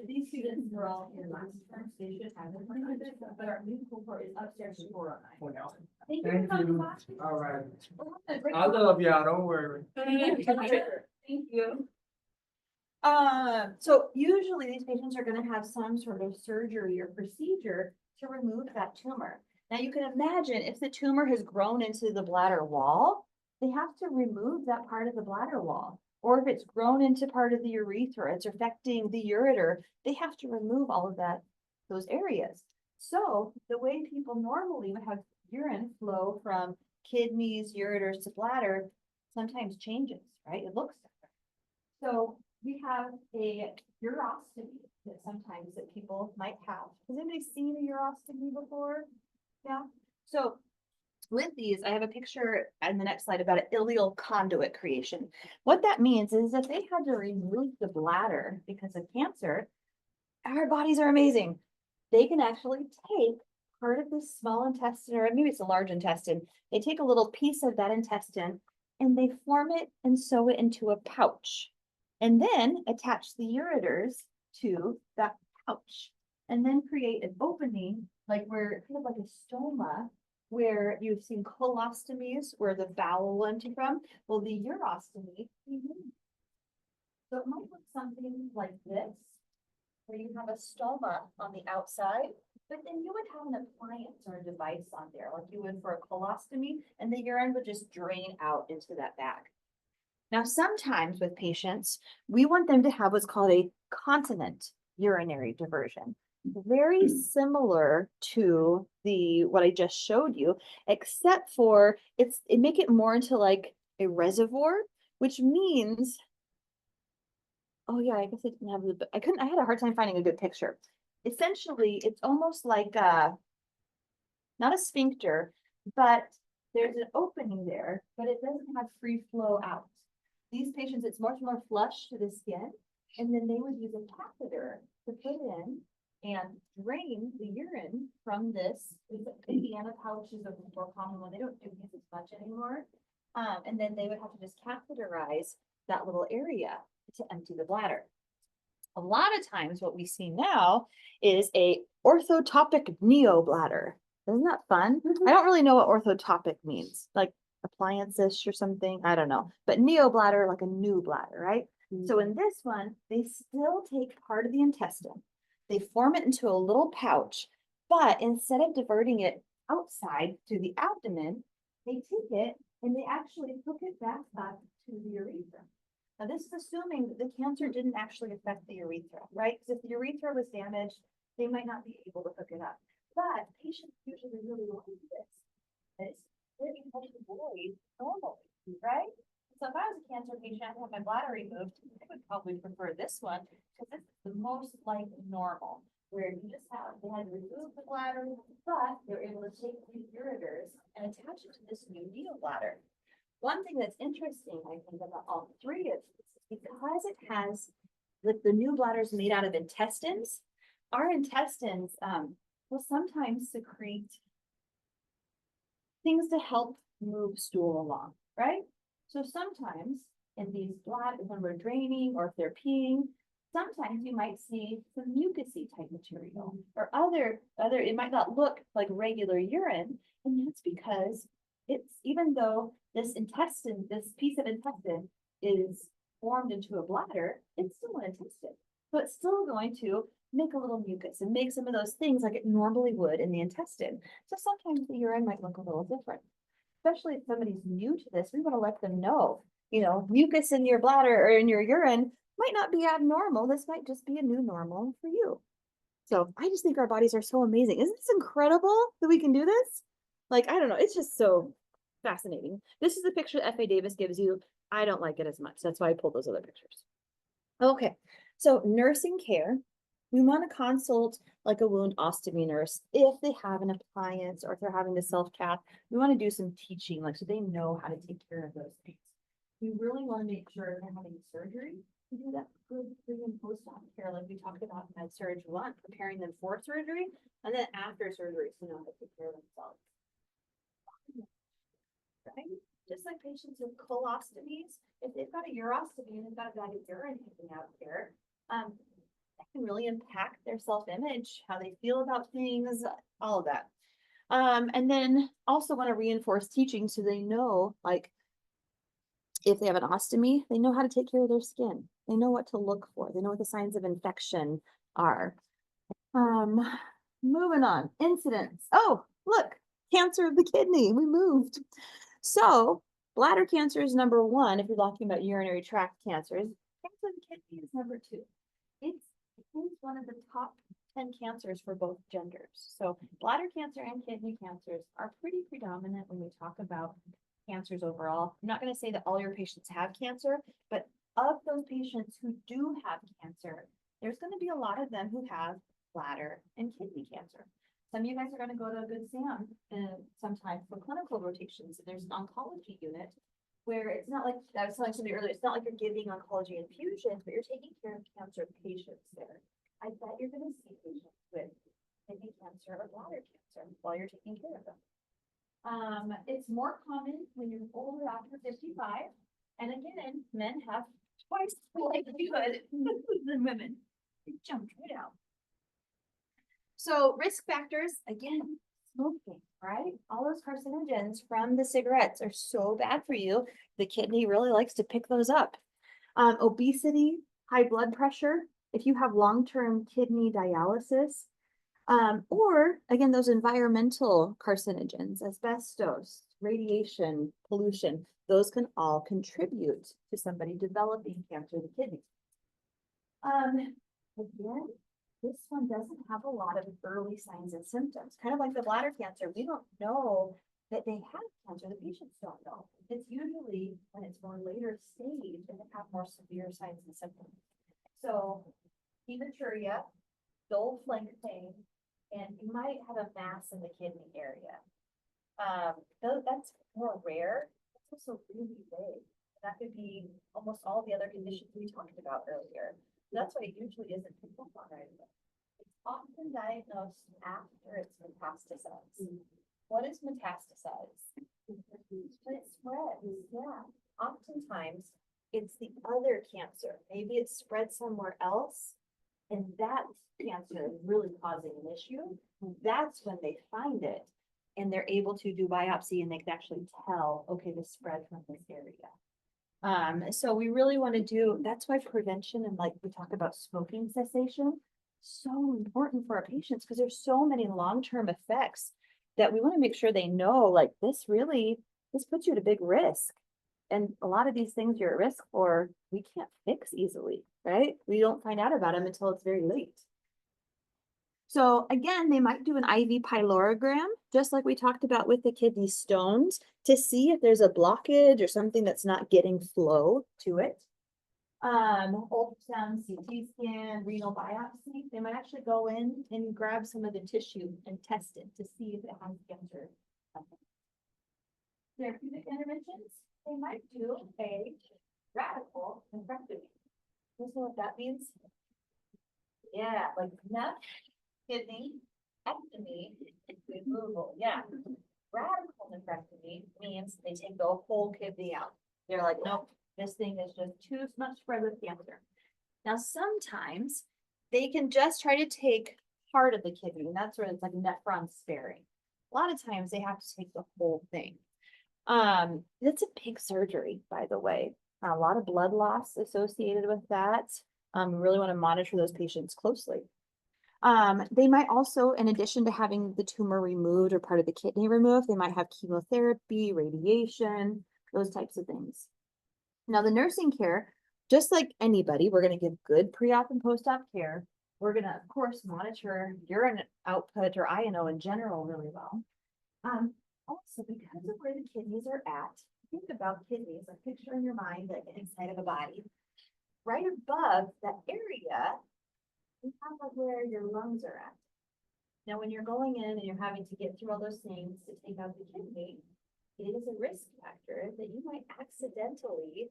these students were all here last term, so they should have it. But our musical part is upstairs to 409. Thank you. Thank for coming you. by. All right. Thank I love y'all, don't worry. you. So usually these patients are gonna have some sort of surgery or procedure to remove that tumor. Now you can imagine if the tumor has grown into the bladder wall, they have to remove that part of the bladder wall. Or if it's grown into part of the urethra, it's affecting the ureter, they have to remove all of those areas. So the way people normally would have urine flow from kidneys, ureters to bladder sometimes changes, right? It looks different. So we have a urostomy that sometimes that people might have. Has anybody seen a urostomy before? Yeah. So with these, I have a picture on the next slide about an ileal conduit creation. What that means is if they had to remove the bladder because of cancer, our bodies are amazing. They can actually take part of this small intestine, or maybe it's a large intestine. They take a little piece of that intestine and they form it and sew it into a pouch. And then attach the ureters to that pouch. And then create an opening, like where kind of like a stoma, where you've seen colostomies, where the bowel went from. Well, the urostomy. So it might look something like this. where you have a stoma on the outside, but then you would have an appliance or a device on there, like you would for a colostomy, and the urine would just drain out into that bag. Now, sometimes with patients, we want them to have what's called a continent urinary diversion. Very similar to what I just showed you, except for it make it more into like a reservoir, which means, oh yeah, I guess I didn't have I had a hard time finding a good picture. Essentially, it's almost like not a sphincter, but there's an opening there, but it doesn't have free flow out. These patients, it's much more flush to the skin, and then they would use a catheter to put in and drain the urine from this. Indiana pouches are more common when they don't do these as much anymore. And then they would have to just catheterize that little area to empty the bladder. A lot of times what we see now is a orthotopic neobladder. Isn't that fun? I don't really know what orthotopic means, like appliance-ish or something. I don't know. But neobladder, like a new bladder, right? So in this one, they still take part of the intestine. They form it into a little pouch, but instead of diverting it outside to the abdomen, they take it and they actually hook it back up to the urethra. Now, this is assuming that the cancer didn't actually affect the urethra, right? Because if the urethra was damaged, they might not be able to hook it up. But patients usually really like this. It's very much avoid normally, right? So if I was a cancer patient and had my bladder removed, I would probably prefer this one because it's the most like normal, where you just they had to remove the bladder, but they're able to take these ureters and attach it to this new neobladder. One thing that's interesting, I think, about all three is because it has the new bladders made out of intestines, our intestines will sometimes secrete things to help move stool along, right? So sometimes in these bladders, when we're draining or if they're peeing, sometimes you might see some mucousy type material or other, it might not look like regular urine. And that's because it's, even though this piece of intestine is formed into a bladder, it's still an intestine. So it's still going to make a little mucus and make some of those things like it normally would in the intestine. So sometimes the urine might look a little different. Especially if somebody's new to this, we want to let them know, mucus in your bladder or in your urine might not be abnormal. This might just be a new normal for you. So I just think our bodies are so amazing. Isn't this incredible that we can do this? Like, I don't know. It's just so fascinating. This is the picture that F.A. Davis gives you. I don't like it as much. That's why I pulled those other pictures. Okay. So nursing care. We want to consult like a wound ostomy nurse if they have an appliance or if they're having to self-cath. We want to do some teaching, like so they know how to take care of those things. We really want to make sure they're having surgery. We do that good pre and post-op care, like we talked about in MedSurg1, preparing them for surgery, and then after surgery, so know how to take care of themselves. Right? Just like patients with colostomies, if they've got a urostomy and they've got a bag of urine hanging out there, that can really impact their self-image, how they feel about things, all of that. And then also want to reinforce teaching so they know, like, if they have an ostomy, they know how to take care of their skin. They know what to look for. They know what the signs of infection are. Moving on, incidents. Oh, look, cancer of the kidney. We moved. So bladder cancer is number 1 if you're talking about urinary tract cancers. Cancer of the kidney is number 2. It's one of the top 10 cancers for both genders. So bladder cancer and kidney cancers are pretty predominant when we talk about cancers overall. I'm not going to say that all your patients have cancer, but of those patients who do have cancer, there's going to be a lot of them who have bladder and kidney cancer. Some of you guys are going to go to a good SAM sometime for clinical rotations. There's an oncology unit where it's not like, I was telling somebody earlier, it's not like you're giving oncology infusions, but you're taking care of cancer patients there. I bet you're going to see patients with kidney cancer or bladder cancer while you're taking care of them. It's more common when you're older after 55. And again, men have twice the likelihood than women. It jumped right out. So risk factors, again, smoking, right? All those carcinogens from the cigarettes are so bad for you. The kidney really likes to pick those up. Obesity, high blood pressure, if you have long-term kidney dialysis, or again, those environmental carcinogens, asbestos, radiation, pollution, those can all contribute to somebody developing cancer of the kidney. Again, this one doesn't have a lot of early signs and symptoms, kind of like the bladder cancer. We don't know that they have cancer. The patients don't know. It's usually when it's more later stage and they have more severe signs and symptoms. So hematuria, dull flank pain, and you might have a mass in the kidney area. Though that's more rare, it's also really vague. That could be almost all the other conditions we talked about earlier. That's why it usually isn't picked up on right away. It's often diagnosed after it's metastasized. What is metastasized? When it spreads, yeah. Oftentimes, it's the other cancer. Maybe it's spread somewhere else, and that cancer is really causing an issue. That's when they find it, and they're able to do biopsy, and they can actually tell, okay, this spread from this area. So we really want to do, that's why prevention and like we talk about smoking cessation, so important for our patients because there's so many long-term effects that we want to make sure they know, like this puts you at a big risk. And a lot of these things you're at risk for, we can't fix easily, right? We don't find out about them until it's very late. So again, they might do an IV pylogram, just like we talked about with the kidney stones, to see if there's a blockage or something that's not getting flow to it. Ultrasound, CT scan, renal biopsy, they might actually go in and grab some of the tissue and test it to see if it has cancer. Therapeutic interventions, they might do a radical nephrectomy. You know what that means? Yeah, like kidney ectomy removal. Yeah. Radical nephrectomy means they take the whole kidney out. They're like, nope, this thing is just too much spread with cancer. Now, sometimes they can just try to take part of the kidney, and that's where it's like nephron sparing. A lot of times they have to take the whole thing. It's a big surgery, by the way. A lot of blood loss associated with that. We really want to monitor those patients closely. They might also, in addition to having the tumor removed or part of the kidney removed, they might have chemotherapy, radiation, those types of things. Now, the nursing care, just like anybody, we're going to give good pre-op and post-op care. We're going to, of course, monitor urine output or INO in general really well. Also, because of where the kidneys are at, think about kidneys, a picture in your mind, like inside of a body. Right above that area, you have like where your lungs are at. Now, when you're going in and you're having to get through all those things to take out the kidney, it is a risk factor that you might accidentally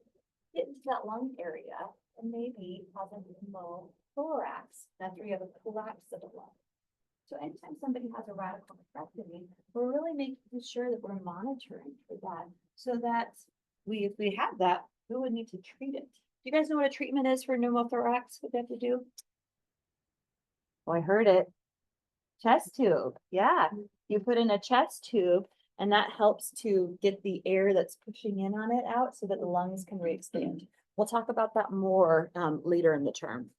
get into that lung area and maybe cause a pneumothorax. That's where you have a collapse of the lung. So anytime somebody has a radical nephrectomy, we're really making sure that we're monitoring for that so that if we have that, we would need to treat it. Do you guys know what a treatment is for pneumothorax? What they have to do? Oh, I heard it. Chest tube. Yeah. You put in a chest tube and that helps to get the air that's pushing in on it out so that the lungs can re-expand. We'll talk about that more later in the term.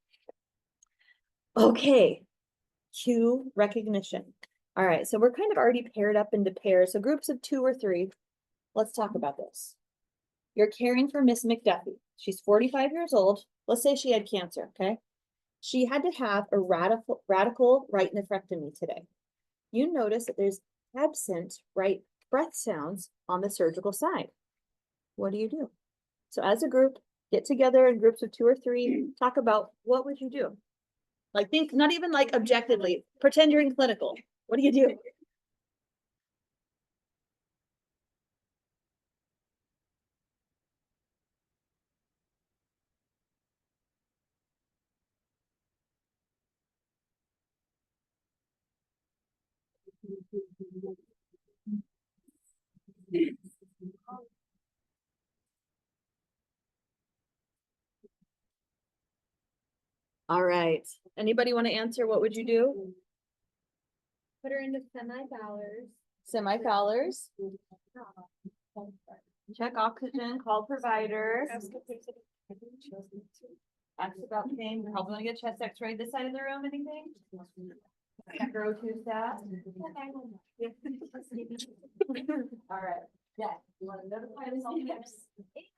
Okay. Cue recognition. All right. So we're kind of already paired up into pairs. So groups of 2 or 3. Let's talk about this. You're caring for Miss McDuffie. She's 45 years old. Let's say she had cancer. Okay. She had to have a radical right nephrectomy today. You notice that there's absent right breath sounds on the surgical side. What do you do? So as a group, get together in groups of 2 or 3, talk about what would you do? Like think, not even like objectively, pretend you're in clinical. What do you do? All right. Anybody want to answer? What would you do? Put her into semi-Fowlers. Semi-Fowlers. Check oxygen, call provider. Ask about pain, we probably wanna get chest x-ray this side of the room, anything? Check your O2 stat. All right, yeah, you wanna notify us all tips?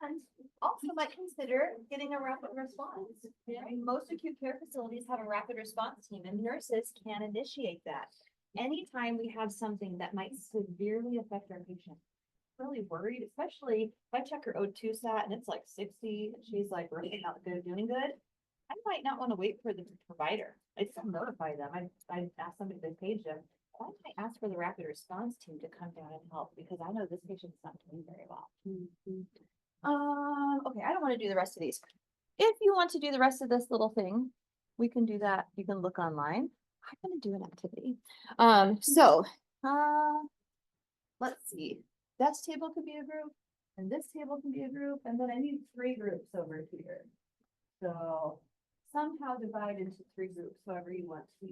And also might consider getting a rapid response. I mean, most acute care facilities have a rapid response team and nurses can initiate that. Anytime we have something that might severely affect our patient. Really worried, especially if I check her O2 stat and it's like 60, and she's like really not good, doing good. I might not want to wait for the provider. I still notify them. I ask somebody to page them. I might ask for the rapid response team to come down and help because I know this patient's not doing very well. Okay, I don't want to do the rest of these. If you want to do the rest of this little thing, we can do that. You can look online. I'm gonna do an activity. Let's see. This table could be a group, and this table can be a group, and then I need 3 groups over here. So somehow divide into 3 groups, however you want to.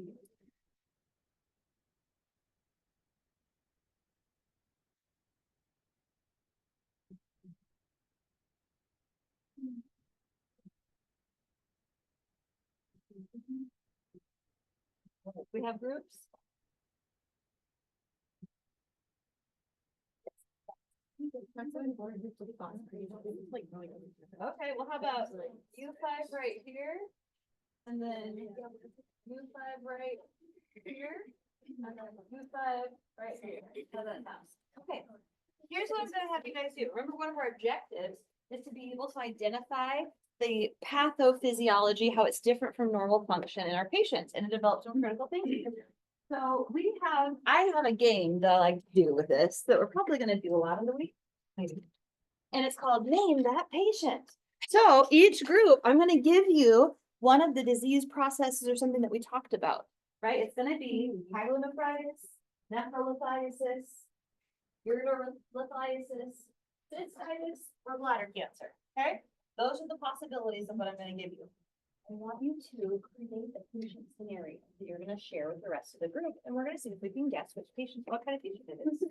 We have groups. Okay, well, how about U5 right here? And then U5 right here? And then U5 right here. How that sounds? Okay, here's what I'm gonna have you guys do. Remember, one of our objectives is to be able to identify the pathophysiology, how it's different from normal function in our patients, and it develops some critical thinking. So I have a game that I like to do with this that we're probably gonna do a lot in the week. Maybe. And it's called Name That Patient. So each group, I'm gonna give you one of the disease processes or something that we talked about, right? It's gonna be pyelonephritis, nephrolithiasis, ureterolithiasis, cystitis, or bladder cancer, okay? Those are the possibilities of what I'm gonna give you. I want you to create a patient scenario that you're gonna share with the rest of the group, and we're gonna see if we can guess which patient, what kind of patient it is.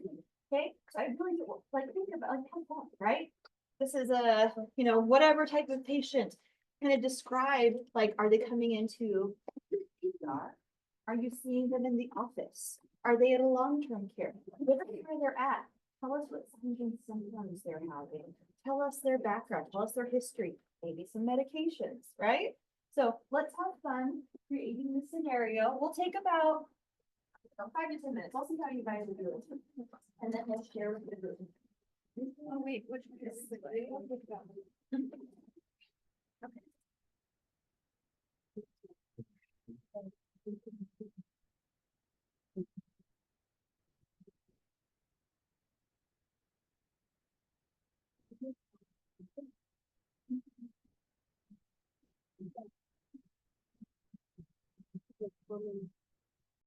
Okay, so I really like think about like have fun, right? This is a, whatever type of patient. Kind of describe, like, are they coming into ER? Are you seeing them in the office? Are they at a long-term care? Where they're at? Tell us what signs and symptoms they're having. Tell us their background. Tell us their history. Maybe some medications, right? So let's have fun creating the scenario. We'll take about 5 to 10 minutes. I'll see how you guys will do it. And then we'll share with the group. Oh, wait, which is the